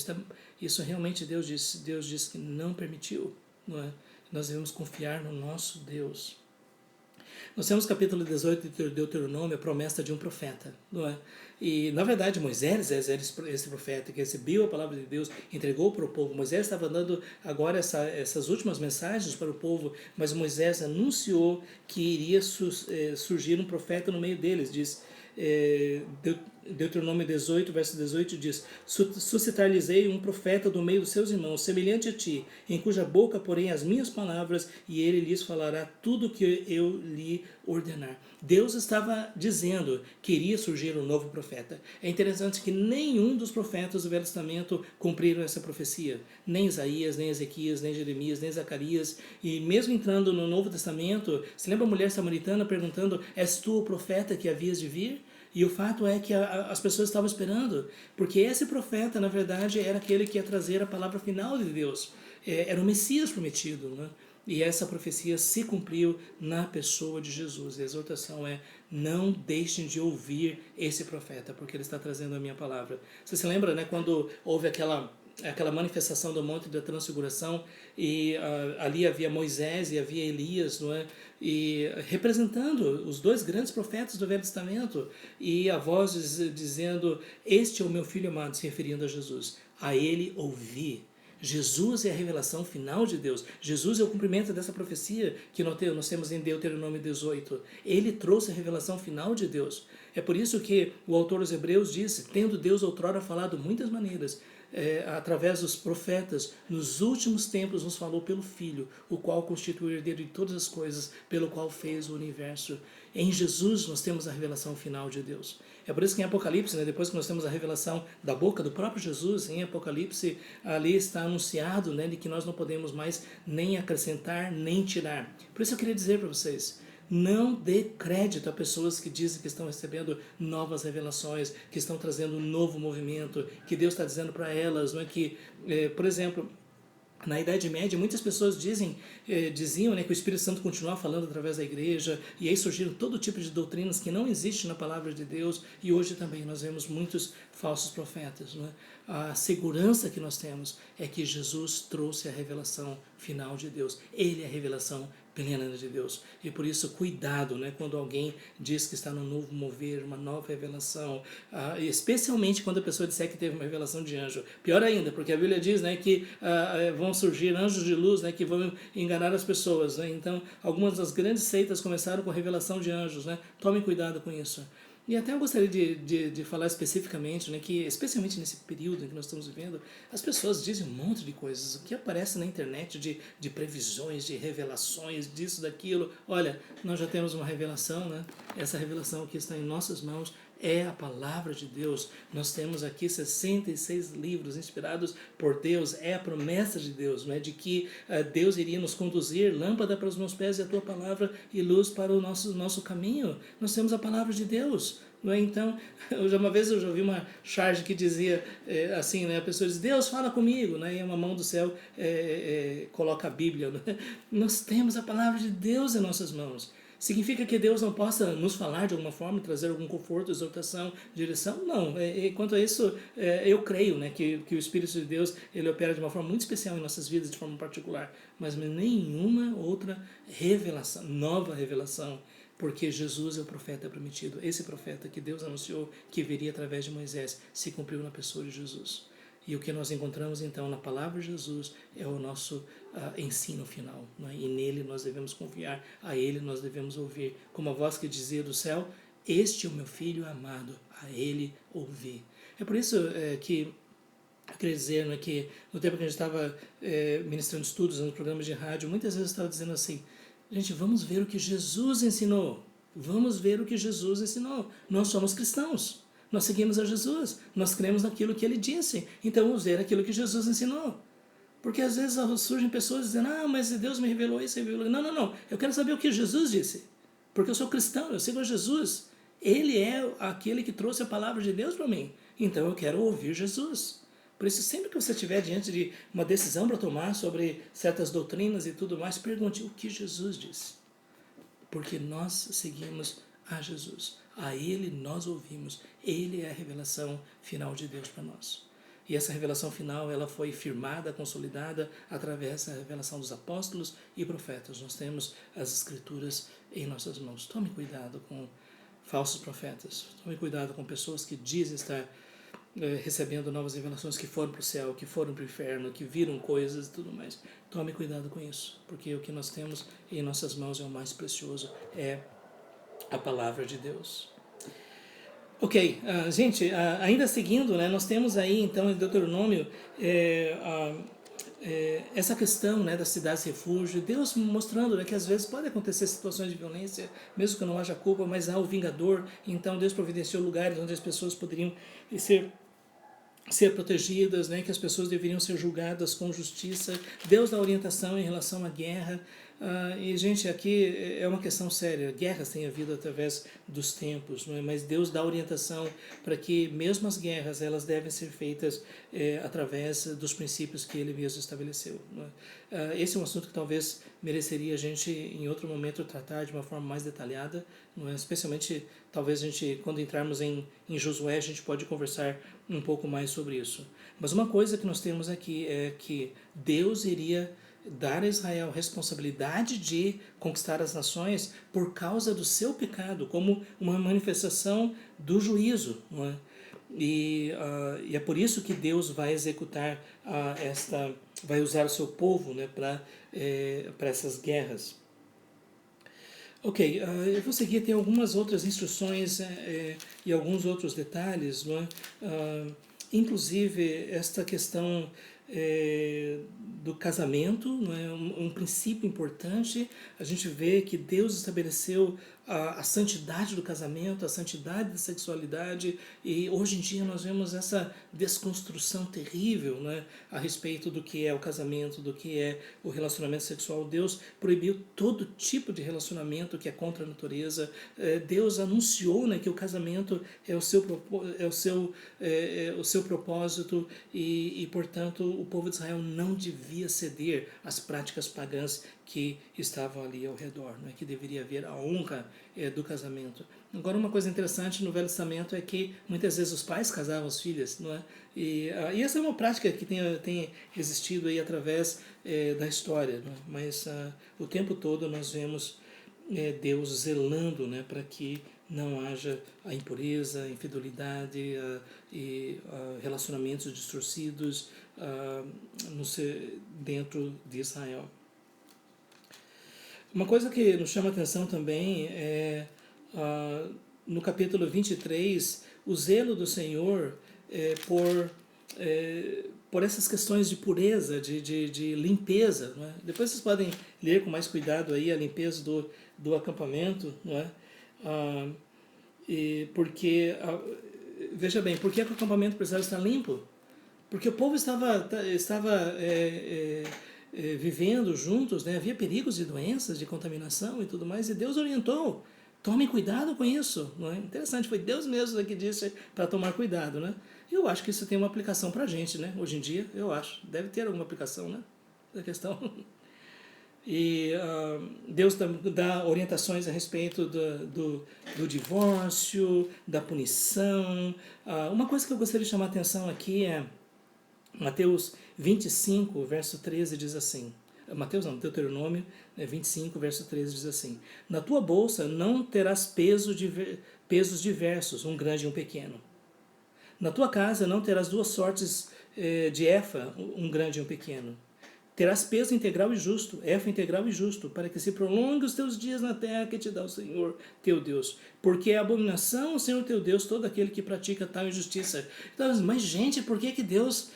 Isso realmente Deus disse que não permitiu, não é? Nós devemos confiar no nosso Deus. Nós temos capítulo 18 de Deuteronômio, a promessa de um profeta, não é? E, na verdade, Moisés era esse profeta que recebeu a palavra de Deus, entregou para o povo. Moisés estava dando agora essas últimas mensagens para o povo, mas Moisés anunciou que iria surgir um profeta no meio deles, diz Deuteronômio 18, verso 18 diz: suscitar-lhes-ei um profeta do meio dos seus irmãos, semelhante a ti, em cuja boca porém as minhas palavras, e ele lhes falará tudo o que eu lhe ordenar. Deus estava dizendo que iria surgir um novo profeta. É interessante que nenhum dos profetas do Velho Testamento cumpriram essa profecia. Nem Isaías, nem Ezequias, nem Jeremias, nem Zacarias. E mesmo entrando no Novo Testamento, se lembra a mulher samaritana perguntando: és tu o profeta que havias de vir? E o fato é que as pessoas estavam esperando, porque esse profeta, na verdade, era aquele que ia trazer a palavra final de Deus. Era o Messias prometido, né? E essa profecia se cumpriu na pessoa de Jesus. E a exortação é: não deixem de ouvir esse profeta, porque ele está trazendo a minha palavra. Você se lembra, né, quando houve aquela manifestação do Monte da Transfiguração e ali havia Moisés e havia Elias, não é? E representando os dois grandes profetas do Velho Testamento, e a voz dizendo: este é o meu filho amado, se referindo a Jesus. A ele ouvi. Jesus é a revelação final de Deus. Jesus é o cumprimento dessa profecia que nós temos em Deuteronômio 18. Ele trouxe a revelação final de Deus. É por isso que o autor dos Hebreus disse: tendo Deus outrora falado muitas maneiras, através dos profetas, nos últimos tempos nos falou pelo Filho, o qual constitui o herdeiro de todas as coisas, pelo qual fez o universo. Em Jesus nós temos a revelação final de Deus. É por isso que em Apocalipse, né, depois que nós temos a revelação da boca do próprio Jesus, em Apocalipse, ali está anunciado, né, de que nós não podemos mais nem acrescentar, nem tirar. Por isso eu queria dizer para vocês: não dê crédito a pessoas que dizem que estão recebendo novas revelações, que estão trazendo um novo movimento, que Deus está dizendo para elas, não é que, por exemplo, na Idade Média, muitas pessoas diziam, né, que o Espírito Santo continuava falando através da igreja, e aí surgiram todo tipo de doutrinas que não existem na palavra de Deus, e hoje também nós vemos muitos falsos profetas. Né? A segurança que nós temos é que Jesus trouxe a revelação final de Deus. Ele é a revelação plena de Deus. E por isso, cuidado, né, quando alguém diz que está no novo mover, uma nova revelação, especialmente quando a pessoa disser que teve uma revelação de anjo. Pior ainda, porque a Bíblia diz, né, que vão surgir anjos de luz, né, que vão enganar as pessoas. Né? Então, algumas das grandes seitas começaram com a revelação de anjos. Né? Tome cuidado com isso. E até eu gostaria de falar especificamente, né, que especialmente nesse período em que nós estamos vivendo, as pessoas dizem um monte de coisas, o que aparece na internet de previsões, de revelações, disso, daquilo. Olha, nós já temos uma revelação, né? Essa revelação que está em nossas mãos é a palavra de Deus. Nós temos aqui 66 livros inspirados por Deus, é a promessa de Deus, não é? De que Deus iria nos conduzir, lâmpada para os meus pés e a tua palavra e luz para o nosso caminho. Nós temos a palavra de Deus. Não é? Então, uma vez eu já ouvi uma charge que dizia assim, né? A pessoa diz: Deus fala comigo, né? E uma mão do céu coloca a Bíblia. Né? Nós temos a palavra de Deus em nossas mãos. Significa que Deus não possa nos falar de alguma forma, trazer algum conforto, exortação, direção? Não. Quanto a isso, eu creio, né, que o Espírito de Deus ele opera de uma forma muito especial em nossas vidas, de forma particular. Mas nenhuma outra revelação, nova revelação, porque Jesus é o profeta prometido. Esse profeta que Deus anunciou que viria através de Moisés se cumpriu na pessoa de Jesus. E o que nós encontramos então na palavra de Jesus é o nosso ensino final. Né? E nele nós devemos confiar, a ele nós devemos ouvir. Como a voz que dizia do céu: este é o meu filho amado, a ele ouvi. É por isso que quer dizer, né, que no tempo que a gente estava ministrando estudos nos programas de rádio, muitas vezes eu estava dizendo assim, gente, vamos ver o que Jesus ensinou. Vamos ver o que Jesus ensinou. Nós somos cristãos. Nós seguimos a Jesus. Nós cremos naquilo que ele disse. Então vamos ver aquilo que Jesus ensinou. Porque às vezes surgem pessoas dizendo, mas Deus me revelou isso, revelou. Não, não, não. Eu quero saber o que Jesus disse. Porque eu sou cristão, eu sigo a Jesus. Ele é aquele que trouxe a palavra de Deus para mim. Então eu quero ouvir Jesus. Por isso, sempre que você estiver diante de uma decisão para tomar sobre certas doutrinas e tudo mais, pergunte o que Jesus disse. Porque nós seguimos a Jesus. A Ele nós ouvimos. Ele é a revelação final de Deus para nós. E essa revelação final ela foi firmada, consolidada através da revelação dos apóstolos e profetas. Nós temos as Escrituras em nossas mãos. Tome cuidado com falsos profetas. Tome cuidado com pessoas que dizem estar recebendo novas revelações, que foram para o céu, que foram para o inferno, que viram coisas e tudo mais. Tome cuidado com isso, porque o que nós temos em nossas mãos é o mais precioso, é a palavra de Deus. Ok, gente, ainda seguindo, né, nós temos aí então em Deuteronômio essa questão, né, das cidades refúgio, Deus mostrando, né, que às vezes pode acontecer situações de violência, mesmo que não haja culpa, mas há o vingador. Então Deus providenciou lugares onde as pessoas poderiam ser protegidas, né, que as pessoas deveriam ser julgadas com justiça. Deus dá orientação em relação à guerra. E, gente, aqui é uma questão séria. Guerras têm havido através dos tempos, não é? Mas Deus dá orientação para que mesmo as guerras elas devem ser feitas através dos princípios que Ele mesmo estabeleceu. Não é? Esse é um assunto que talvez mereceria a gente, em outro momento, tratar de uma forma mais detalhada, não é? Especialmente, talvez a gente, quando entrarmos em Josué, a gente pode conversar um pouco mais sobre isso. Mas uma coisa que nós temos aqui é que Deus iria dar a Israel responsabilidade de conquistar as nações por causa do seu pecado, como uma manifestação do juízo, não é? E é por isso que Deus vai executar vai usar o seu povo, né, para essas guerras. Ok, eu vou seguir, tem algumas outras instruções e alguns outros detalhes, não é? Inclusive esta questão do casamento, não é? Um princípio importante. A gente vê que Deus estabeleceu a santidade do casamento, a santidade da sexualidade, e hoje em dia nós vemos essa desconstrução terrível, né, a respeito do que é o casamento, do que é o relacionamento sexual. Deus proibiu todo tipo de relacionamento que é contra a natureza. Deus anunciou, né, que o casamento é o seu propósito e, portanto, o povo de Israel não devia ceder às práticas pagãs que estavam ali ao redor, não é? Que deveria haver a honra do casamento. Agora, uma coisa interessante no Velho Testamento é que muitas vezes os pais casavam as filhas, não é? E essa é uma prática que tem existido aí através da história, não é? Mas o tempo todo nós vemos Deus zelando, né, para que não haja a impureza, a infidelidade e relacionamentos distorcidos dentro de Israel. Uma coisa que nos chama a atenção também é, no capítulo 23, o zelo do Senhor por essas questões de pureza, de limpeza. Não é? Depois vocês podem ler com mais cuidado aí a limpeza do acampamento. Não é? Veja bem, por que o acampamento precisava estar limpo? Porque o povo estava vivendo juntos, né? Havia perigos de doenças, de contaminação e tudo mais, e Deus orientou, tomem cuidado com isso, não é? Interessante, foi Deus mesmo que disse para tomar cuidado, né? Eu acho que isso tem uma aplicação para a gente, né? Hoje em dia, eu acho, deve ter alguma aplicação, né? Da questão. E Deus dá orientações a respeito do divórcio, da punição. Uma coisa que eu gostaria de chamar a atenção aqui é Mateus 25, verso 13 diz assim, Deuteronômio 25, verso 13 diz assim: na tua bolsa não terás pesos diversos, um grande e um pequeno. Na tua casa não terás duas sortes de efa, um grande e um pequeno. Terás peso integral e justo, efa integral e justo, para que se prolongue os teus dias na terra que te dá o Senhor teu Deus. Porque é abominação o Senhor teu Deus todo aquele que pratica tal injustiça. Então, mas gente, por que Deus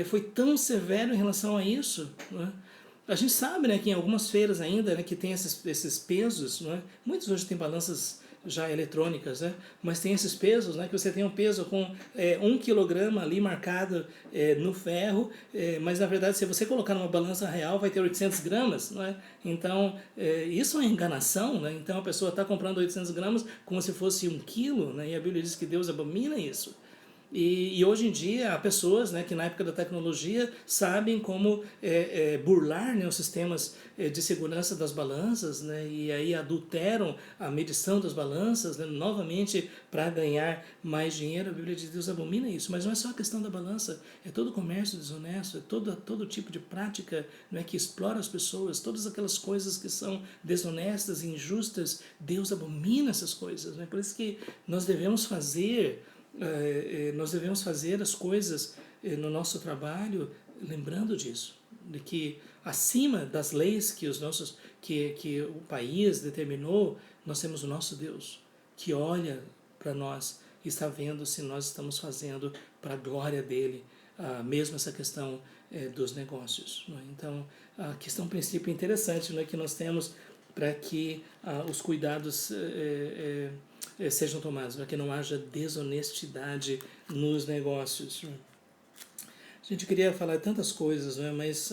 foi tão severo em relação a isso, não é? A gente sabe, né, que em algumas feiras ainda, né, que tem esses pesos, não é? Muitos hoje têm balanças já eletrônicas, né? Mas tem esses pesos, né? Que você tem um peso com 1 quilograma ali marcado no ferro, mas na verdade se você colocar numa balança real vai ter 800 gramas, não é? Então isso é uma enganação, né? Então a pessoa está comprando 800 gramas como se fosse 1 quilo, né? E a Bíblia diz que Deus abomina isso. E hoje em dia há pessoas, né, que na época da tecnologia sabem como burlar, né, os sistemas de segurança das balanças, né, e aí adulteram a medição das balanças, né, novamente para ganhar mais dinheiro. A Bíblia de Deus abomina isso, mas não é só a questão da balança, é todo o comércio desonesto, é todo tipo de prática, né, que explora as pessoas, todas aquelas coisas que são desonestas e injustas. Deus abomina essas coisas, né, por isso que nós devemos fazer as coisas no nosso trabalho lembrando disso, de que acima das leis que o país determinou, nós temos o nosso Deus que olha para nós e está vendo se nós estamos fazendo para a glória dele, mesmo essa questão dos negócios, não é? Então a questão princípio interessante, não é, que nós temos para que os cuidados sejam tomados, para que não haja desonestidade nos negócios. A gente queria falar tantas coisas, né? Mas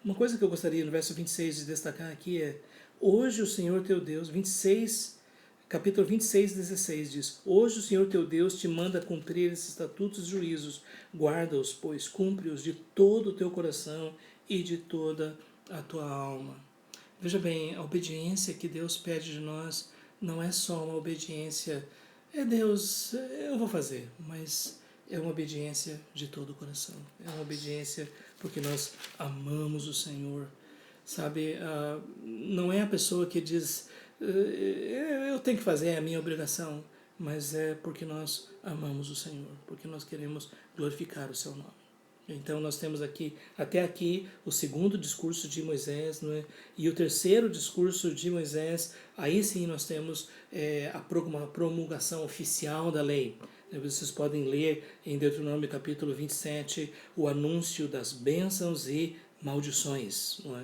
uma coisa que eu gostaria no verso 26 de destacar aqui é: hoje o Senhor teu Deus, 26, capítulo 26, 16 diz: hoje o Senhor teu Deus te manda cumprir esses estatutos e juízos, guarda-os, pois cumpre-os de todo o teu coração e de toda a tua alma. Veja bem, a obediência que Deus pede de nós não é só uma obediência, Deus, eu vou fazer, mas é uma obediência de todo o coração. É uma obediência porque nós amamos o Senhor. Sabe, não é a pessoa que diz, eu tenho que fazer, é a minha obrigação, mas é porque nós amamos o Senhor, porque nós queremos glorificar o seu nome. Então nós temos aqui, até aqui, o segundo discurso de Moisés, não é? E o terceiro discurso de Moisés, aí sim nós temos a promulgação oficial da lei. Vocês podem ler em Deuteronômio capítulo 27 o anúncio das bênçãos e maldições, não é?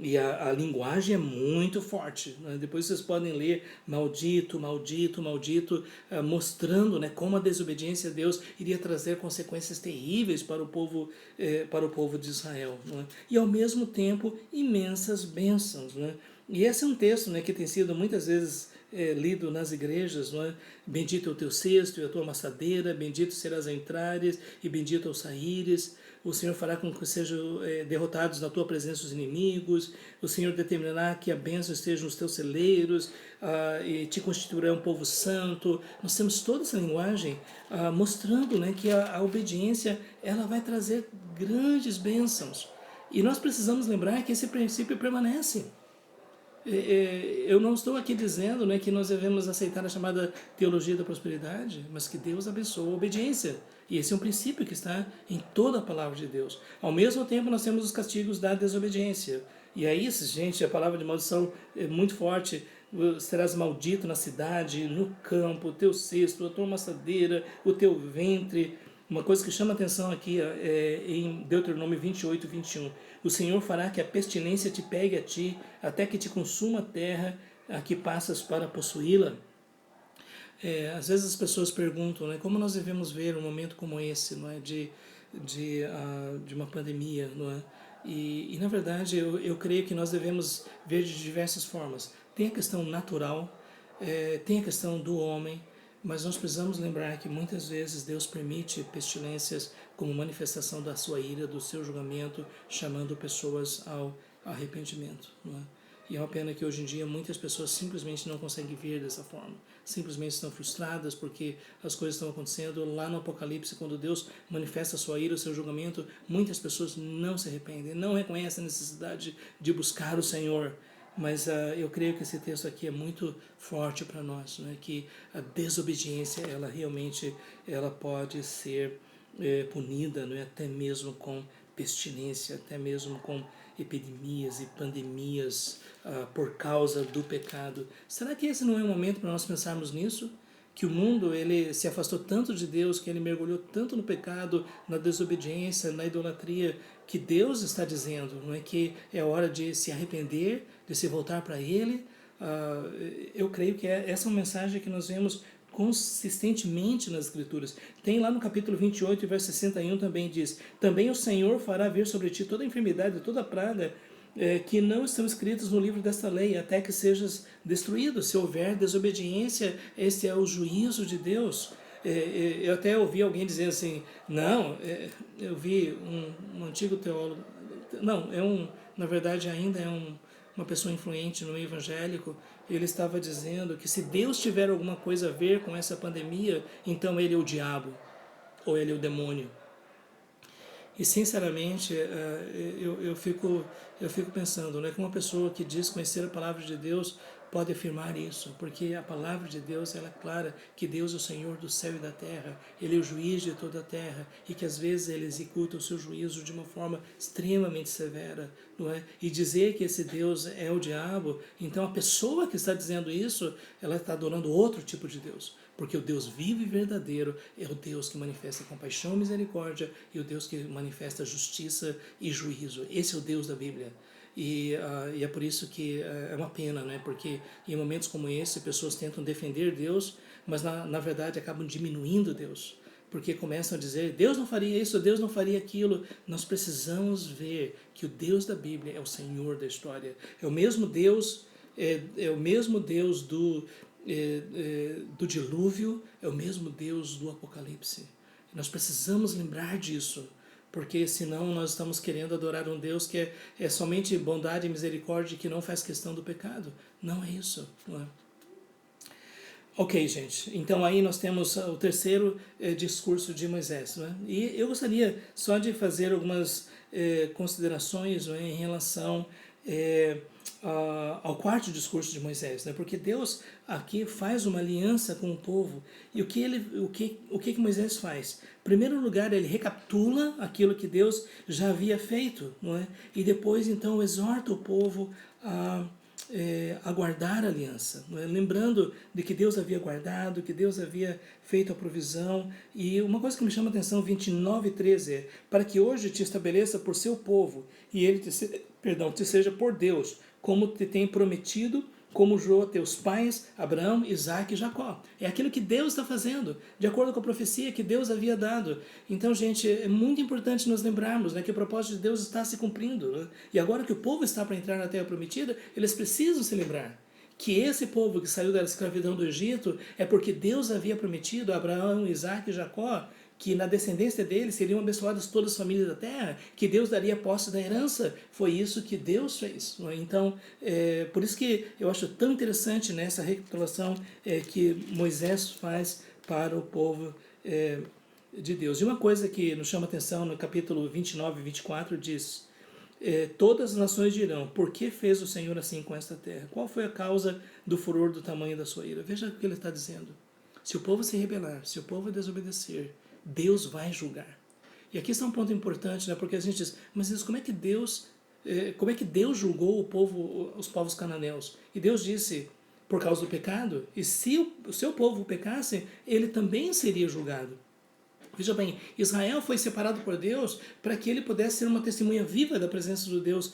E a linguagem é muito forte, né? Depois vocês podem ler maldito, maldito, maldito, mostrando, né, como a desobediência a Deus iria trazer consequências terríveis para o povo de Israel, não é? E ao mesmo tempo imensas bênçãos, não é? E esse é um texto, né, que tem sido muitas vezes lido nas igrejas, não é? Bendito é o teu cesto e a tua amassadeira, bendito serás a entrares e bendito ao saíres. O Senhor fará com que sejam derrotados na tua presença os inimigos. O Senhor determinará que a bênção esteja nos teus celeiros e te constituirá um povo santo. Nós temos toda essa linguagem mostrando, né, que a obediência ela vai trazer grandes bênçãos. E nós precisamos lembrar que esse princípio permanece. Eu não estou aqui dizendo, né, que nós devemos aceitar a chamada teologia da prosperidade, mas que Deus abençoa a obediência. E esse é um princípio que está em toda a palavra de Deus. Ao mesmo tempo, nós temos os castigos da desobediência. E aí, gente, a palavra de maldição é muito forte. Serás maldito na cidade, no campo, o teu cesto, a tua amassadeira, o teu ventre. Uma coisa que chama atenção aqui é em Deuteronômio 28, 21. O Senhor fará que a pestilência te pegue a ti, até que te consuma a terra a que passas para possuí-la. Às vezes as pessoas perguntam, né, como nós devemos ver um momento como esse, não é, de uma pandemia, não é? E na verdade eu creio que nós devemos ver de diversas formas. Tem a questão natural, tem a questão do homem, mas nós precisamos lembrar que muitas vezes Deus permite pestilências como manifestação da sua ira, do seu julgamento, chamando pessoas ao arrependimento, não é? E é uma pena que hoje em dia muitas pessoas simplesmente não conseguem ver dessa forma. Simplesmente estão frustradas porque as coisas estão acontecendo. Lá no Apocalipse, quando Deus manifesta a sua ira, o seu julgamento, muitas pessoas não se arrependem, não reconhecem a necessidade de buscar o Senhor. Mas eu creio que esse texto aqui é muito forte para nós, né? Que a desobediência, ela realmente pode ser punida, né? Até mesmo com pestilência, até mesmo com epidemias e pandemias por causa do pecado. Será que esse não é o momento para nós pensarmos nisso? que o mundo ele se afastou tanto de Deus, que ele mergulhou tanto no pecado, na desobediência, na idolatria, que Deus está dizendo, não é, que é hora de se arrepender, de se voltar para Ele. Eu creio que essa é uma mensagem que nós vemos consistentemente nas Escrituras. Tem lá no capítulo 28, verso 61 também diz: também o Senhor fará vir sobre ti toda enfermidade, toda praga, que não estão escritos no livro desta lei, até que sejas destruído. Se houver desobediência, este é o juízo de Deus. Eu até ouvi alguém dizer assim, não, eu vi um antigo teólogo, não, na verdade ainda é uma pessoa influente no meio evangélico, ele estava dizendo que se Deus tiver alguma coisa a ver com essa pandemia, então ele é o diabo, ou ele é o demônio. E sinceramente, eu fico pensando, né, que uma pessoa que diz conhecer a palavra de Deus pode afirmar isso, porque a palavra de Deus ela é clara que Deus é o Senhor do céu e da terra, Ele é o juiz de toda a terra, e que às vezes Ele executa o seu juízo de uma forma extremamente severa, não é? E dizer que esse Deus é o diabo, então a pessoa que está dizendo isso, ela está adorando outro tipo de Deus. Porque o Deus vivo e verdadeiro é o Deus que manifesta compaixão e misericórdia e o Deus que manifesta justiça e juízo. Esse é o Deus da Bíblia. E é por isso que é uma pena, né? Porque em momentos como esse, pessoas tentam defender Deus, mas na verdade acabam diminuindo Deus. Porque começam a dizer, Deus não faria isso, Deus não faria aquilo. Nós precisamos ver que o Deus da Bíblia é o Senhor da história. É o mesmo Deus, é o mesmo Deus do dilúvio, é o mesmo Deus do Apocalipse. Nós precisamos lembrar disso, porque senão nós estamos querendo adorar um Deus que é somente bondade e misericórdia, que não faz questão do pecado. Não é isso, não é? Ok, gente, então aí nós temos o terceiro discurso de Moisés, né? E eu gostaria só de fazer algumas considerações, né, em relação ao quarto discurso de Moisés, né? Porque Deus aqui faz uma aliança com o povo, e o que Moisés faz? Em primeiro lugar, ele recapitula aquilo que Deus já havia feito, não é? E depois então exorta o povo a guardar a aliança, não é? Lembrando de que Deus havia guardado, que Deus havia feito a provisão. E uma coisa que me chama a atenção, 29:13, é: para que hoje te estabeleça por seu povo, e ele te seja por Deus, como te tem prometido, como jurou a teus pais, Abraão, Isaque e Jacó. É aquilo que Deus está fazendo, de acordo com a profecia que Deus havia dado. Então, gente, é muito importante nós lembrarmos, né, que o propósito de Deus está se cumprindo, né? E agora que o povo está para entrar na terra prometida, eles precisam se lembrar que esse povo que saiu da escravidão do Egito é porque Deus havia prometido a Abraão, Isaque e Jacó que na descendência deles seriam abençoadas todas as famílias da terra, que Deus daria posse da herança. Foi isso que Deus fez. Não é? Então, por isso que eu acho tão interessante nessa recapitulação que Moisés faz para o povo de Deus. E uma coisa que nos chama a atenção no capítulo 29 e 24 diz: todas as nações dirão, por que fez o Senhor assim com esta terra? Qual foi a causa do furor do tamanho da sua ira? Veja o que ele está dizendo. Se o povo se rebelar, se o povo desobedecer, Deus vai julgar. E aqui está um ponto importante, né? Porque a gente diz, mas como é que Deus julgou os povos cananeus? E Deus disse, por causa do pecado, e se o seu povo pecasse, ele também seria julgado. Veja bem, Israel foi separado por Deus para que ele pudesse ser uma testemunha viva da presença do Deus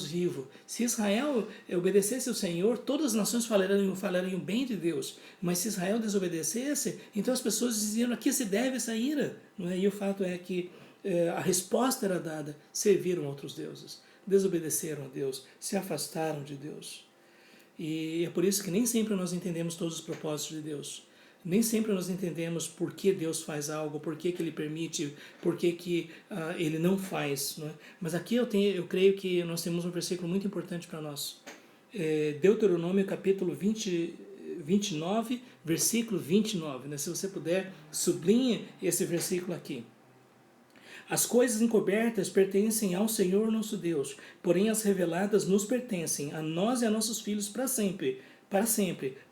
vivo. Se Israel obedecesse ao Senhor, todas as nações falariam bem de Deus. Mas se Israel desobedecesse, então as pessoas diziam, a que se deve essa ira? Não é? E o fato é que a resposta era dada, serviram outros deuses, desobedeceram a Deus, se afastaram de Deus. E é por isso que nem sempre nós entendemos todos os propósitos de Deus. Nem sempre nós entendemos por que Deus faz algo, por que Ele permite, por que Ele não faz. Não é? Mas aqui eu creio que nós temos um versículo muito importante para nós. Deuteronômio capítulo 29, versículo 29. Né? Se você puder, sublinhe esse versículo aqui. As coisas encobertas pertencem ao Senhor nosso Deus, porém as reveladas nos pertencem, a nós e a nossos filhos para sempre,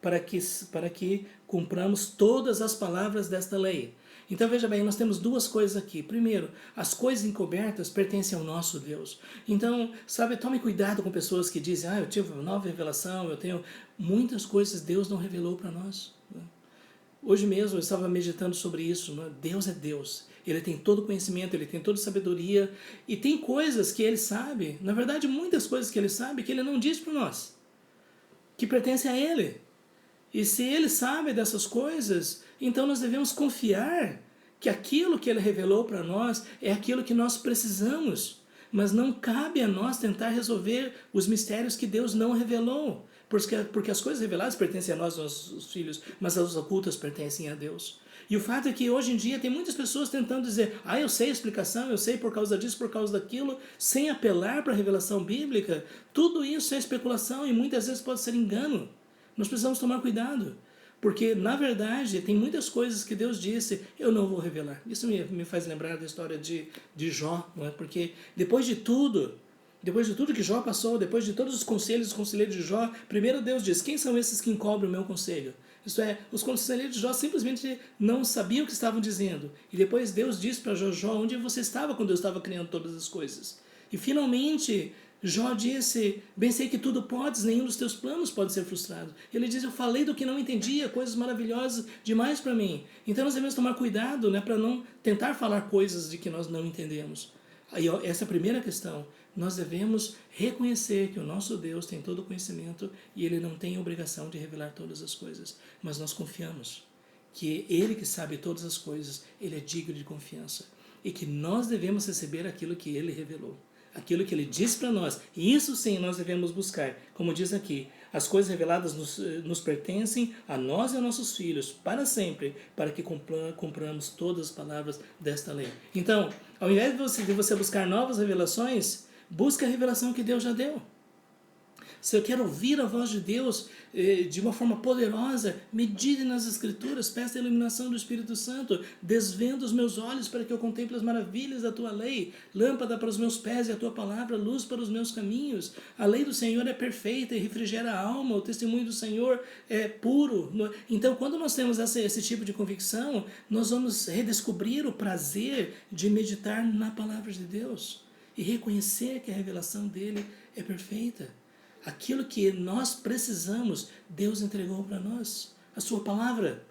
para que cumpramos todas as palavras desta lei. Então veja bem, nós temos duas coisas aqui. Primeiro, as coisas encobertas pertencem ao nosso Deus. Então, tome cuidado com pessoas que dizem, eu tive uma nova revelação, eu tenho muitas coisas Deus não revelou para nós. Hoje mesmo eu estava meditando sobre isso, né? Deus é Deus. Ele tem todo conhecimento, Ele tem toda sabedoria. E tem coisas que Ele sabe, na verdade muitas coisas que Ele sabe, que Ele não diz para nós, que pertencem a Ele. E se Ele sabe dessas coisas, então nós devemos confiar que aquilo que Ele revelou para nós é aquilo que nós precisamos. Mas não cabe a nós tentar resolver os mistérios que Deus não revelou. Porque as coisas reveladas pertencem a nós, nossos filhos, mas as ocultas pertencem a Deus. E o fato é que hoje em dia tem muitas pessoas tentando dizer: ah, eu sei a explicação, eu sei por causa disso, por causa daquilo, sem apelar para a revelação bíblica. Tudo isso é especulação e muitas vezes pode ser engano. Nós precisamos tomar cuidado, porque na verdade tem muitas coisas que Deus disse: eu não vou revelar. Isso me faz lembrar da história de Jó, não é? Porque depois de tudo que Jó passou, depois de todos os conselhos dos conselheiros de Jó, primeiro Deus diz: quem são esses que encobrem o meu conselho? Isto é, os conselheiros de Jó simplesmente não sabiam o que estavam dizendo. E depois Deus disse para Jó: onde você estava quando eu estava criando todas as coisas? E finalmente Jó disse: bem sei que tudo podes, nenhum dos teus planos pode ser frustrado. Ele diz: eu falei do que não entendia, coisas maravilhosas demais para mim. Então nós devemos tomar cuidado, né, para não tentar falar coisas de que nós não entendemos. Aí, essa é a primeira questão. Nós devemos reconhecer que o nosso Deus tem todo o conhecimento e Ele não tem a obrigação de revelar todas as coisas. Mas nós confiamos que Ele que sabe todas as coisas, Ele é digno de confiança. E que nós devemos receber aquilo que Ele revelou. Aquilo que Ele disse para nós. E isso sim nós devemos buscar. Como diz aqui: as coisas reveladas nos pertencem a nós e a nossos filhos para sempre, para que cumpramos todas as palavras desta lei. Então, ao invés de você buscar novas revelações, busque a revelação que Deus já deu. Se eu quero ouvir a voz de Deus de uma forma poderosa, medite nas Escrituras, peça a iluminação do Espírito Santo, desvenda os meus olhos para que eu contemple as maravilhas da Tua lei, lâmpada para os meus pés e a Tua palavra, luz para os meus caminhos. A lei do Senhor é perfeita e refrigera a alma, o testemunho do Senhor é puro. Então, quando nós temos esse tipo de convicção, nós vamos redescobrir o prazer de meditar na palavra de Deus e reconhecer que a revelação dele é perfeita. Aquilo que nós precisamos, Deus entregou para nós, a sua palavra.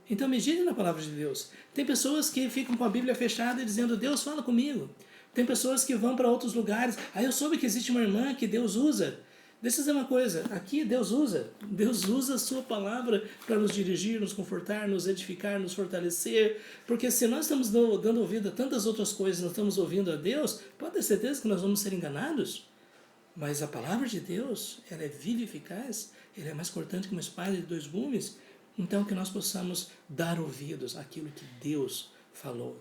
Então medite na palavra de Deus. Tem pessoas que ficam com a Bíblia fechada e dizendo: Deus fala comigo. Tem pessoas que vão para outros lugares: eu soube que existe uma irmã que Deus usa. Deixa eu dizer uma coisa: aqui Deus usa a sua palavra para nos dirigir, nos confortar, nos edificar, nos fortalecer. Porque se nós estamos dando ouvido a tantas outras coisas, não estamos ouvindo a Deus, pode ter certeza que nós vamos ser enganados. Mas a palavra de Deus, ela é viva e eficaz, ela é mais cortante que uma espada de 2 gumes. Então que nós possamos dar ouvidos àquilo que Deus falou.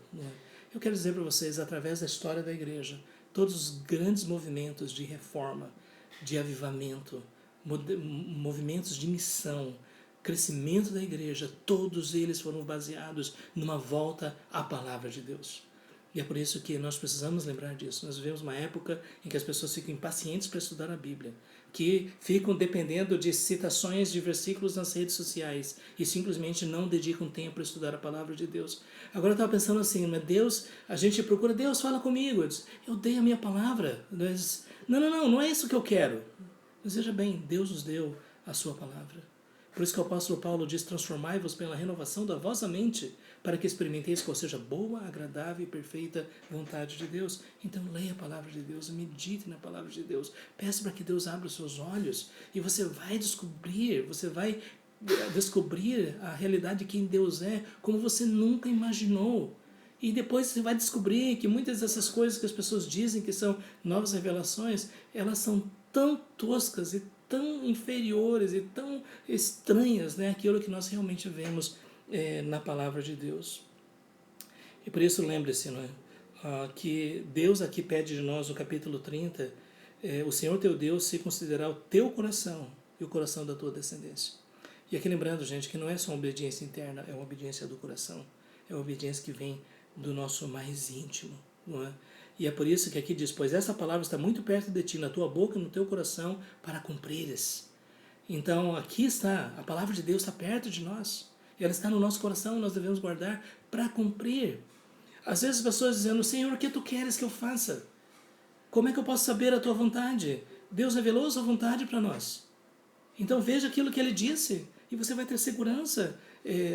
Eu quero dizer para vocês, através da história da igreja, todos os grandes movimentos de reforma, de avivamento, movimentos de missão, crescimento da igreja, todos eles foram baseados numa volta à palavra de Deus. E é por isso que nós precisamos lembrar disso. Nós vivemos uma época em que as pessoas ficam impacientes para estudar a Bíblia, que ficam dependendo de citações de versículos nas redes sociais e simplesmente não dedicam tempo para estudar a palavra de Deus. Agora eu estava pensando assim, mas Deus, a gente procura: Deus, fala comigo. Eu dei a minha palavra. Não é isso que eu quero. Mas veja bem, Deus nos deu a sua palavra. Por isso que o apóstolo Paulo diz: transformai-vos pela renovação da vossa mente, para que experimenteis qual seja boa, agradável e perfeita vontade de Deus. Então leia a palavra de Deus, medite na palavra de Deus, peça para que Deus abra os seus olhos e você vai descobrir a realidade de quem Deus é, como você nunca imaginou. E depois você vai descobrir que muitas dessas coisas que as pessoas dizem que são novas revelações, elas são tão toscas e tão inferiores e tão estranhas, né, aquilo que nós realmente vemos na palavra de Deus. E por isso lembre-se, não é? Que Deus aqui pede de nós no capítulo 30, o Senhor teu Deus se considerar o teu coração e o coração da tua descendência. E aqui lembrando, gente, que não é só uma obediência interna, é uma obediência do coração, é uma obediência que vem do nosso mais íntimo, não é? E é por isso que aqui diz: pois essa palavra está muito perto de ti, na tua boca e no teu coração, para cumprires. Então aqui está, a palavra de Deus está perto de nós. Ela está no nosso coração, nós devemos guardar para cumprir. Às vezes as pessoas dizendo: Senhor, o que tu queres que eu faça? Como é que eu posso saber a tua vontade? Deus revelou a sua vontade para nós. Então veja aquilo que ele disse e você vai ter segurança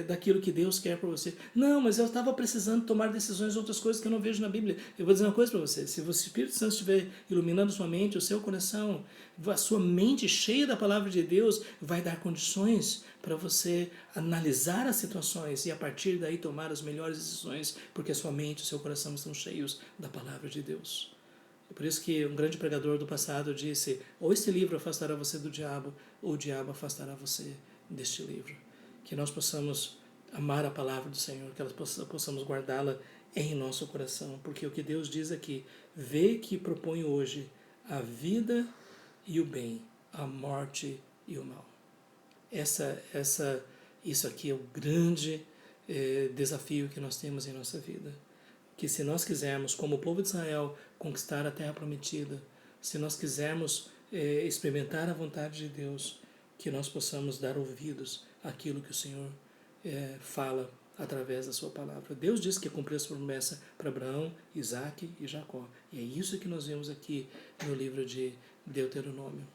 daquilo que Deus quer para você. Não, mas eu estava precisando tomar decisões de outras coisas que eu não vejo na Bíblia. Eu vou dizer uma coisa para você, se o Espírito Santo estiver iluminando sua mente, o seu coração, a sua mente cheia da palavra de Deus, vai dar condições para você analisar as situações e a partir daí tomar as melhores decisões, porque a sua mente e o seu coração estão cheios da palavra de Deus. É por isso que um grande pregador do passado disse, ou este livro afastará você do diabo, ou o diabo afastará você deste livro. Que nós possamos amar a palavra do Senhor, que nós possamos guardá-la em nosso coração, porque o que Deus diz aqui, vê que propõe hoje a vida e o bem, a morte e o mal. Isso aqui é o grande desafio que nós temos em nossa vida. Que se nós quisermos, como o povo de Israel, conquistar a terra prometida, se nós quisermos experimentar a vontade de Deus, que nós possamos dar ouvidos àquilo que o Senhor fala através da sua palavra. Deus disse que cumpriu essa promessa para Abraão, Isaque e Jacó. E é isso que nós vemos aqui no livro de Deuteronômio.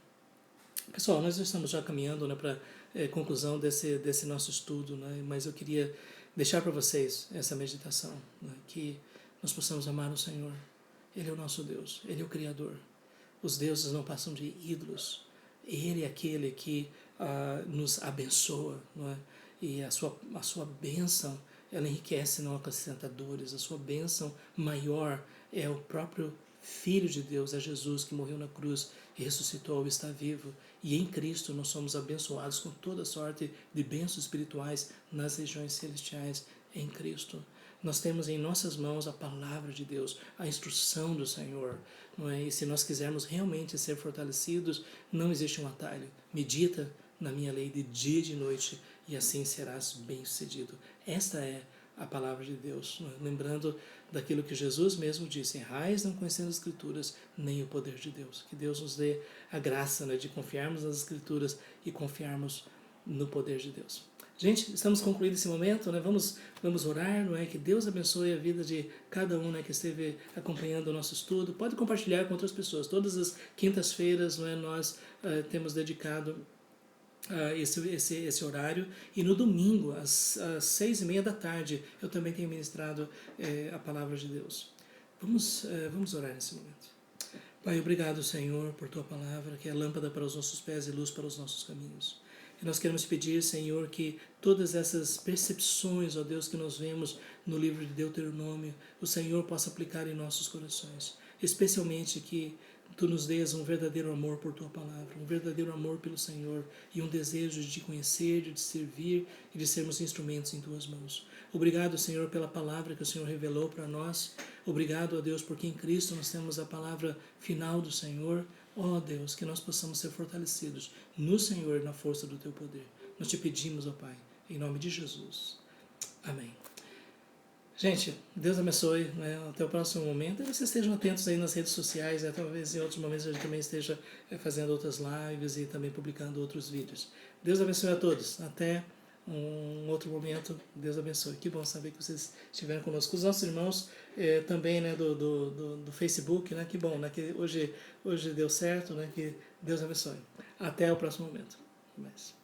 Pessoal, nós estamos já caminhando, né, para a conclusão desse nosso estudo, né, mas eu queria deixar para vocês essa meditação, né, que nós possamos amar o Senhor. Ele é o nosso Deus, Ele é o Criador. Os deuses não passam de ídolos. Ele é aquele que nos abençoa, não é? E a sua bênção, ela enriquece, não acrescenta dores. A sua bênção maior é o próprio Filho de Deus, é Jesus, que morreu na cruz e ressuscitou e está vivo. E em Cristo nós somos abençoados com toda sorte de bênçãos espirituais nas regiões celestiais em Cristo. Nós temos em nossas mãos a palavra de Deus, a instrução do Senhor. Não é? E se nós quisermos realmente ser fortalecidos, não existe um atalho. Medita na minha lei de dia e de noite, e assim serás bem-sucedido. Esta é a palavra de Deus. Lembrando daquilo que Jesus mesmo disse, errais não conhecendo as Escrituras, nem o poder de Deus. Que Deus nos dê a graça, né, de confiarmos nas Escrituras e confiarmos no poder de Deus. Gente, estamos concluindo esse momento, né? Vamos orar, não é? Que Deus abençoe a vida de cada um, né, que esteve acompanhando o nosso estudo. Pode compartilhar com outras pessoas. Todas as quintas-feiras, não é, nós temos dedicado esse horário, e no domingo às 6:30 da tarde eu também tenho ministrado a palavra de Deus. Vamos orar nesse momento. Pai, obrigado, Senhor, por Tua palavra, que é lâmpada para os nossos pés e luz para os nossos caminhos. E nós queremos pedir, Senhor, que todas essas percepções, ó Deus, que nós vemos no livro de Deuteronômio, o Senhor possa aplicar em nossos corações. Especialmente que Tu nos dês um verdadeiro amor por Tua palavra, um verdadeiro amor pelo Senhor e um desejo de Te conhecer, de Te servir e de sermos instrumentos em Tuas mãos. Obrigado, Senhor, pela palavra que o Senhor revelou para nós. Obrigado, ó Deus, porque em Cristo nós temos a palavra final do Senhor. Ó Deus, que nós possamos ser fortalecidos no Senhor e na força do Teu poder. Nós Te pedimos, ó Pai, em nome de Jesus. Amém. Gente, Deus abençoe, né? Até o próximo momento. E vocês estejam atentos aí nas redes sociais, né? Talvez em outros momentos a gente também esteja fazendo outras lives e também publicando outros vídeos. Deus abençoe a todos. Até um outro momento. Deus abençoe. Que bom saber que vocês estiveram conosco. Os nossos irmãos também, né, do Facebook, né? Que bom, né? Que hoje deu certo, né? Que Deus abençoe. Até o próximo momento. Até mais.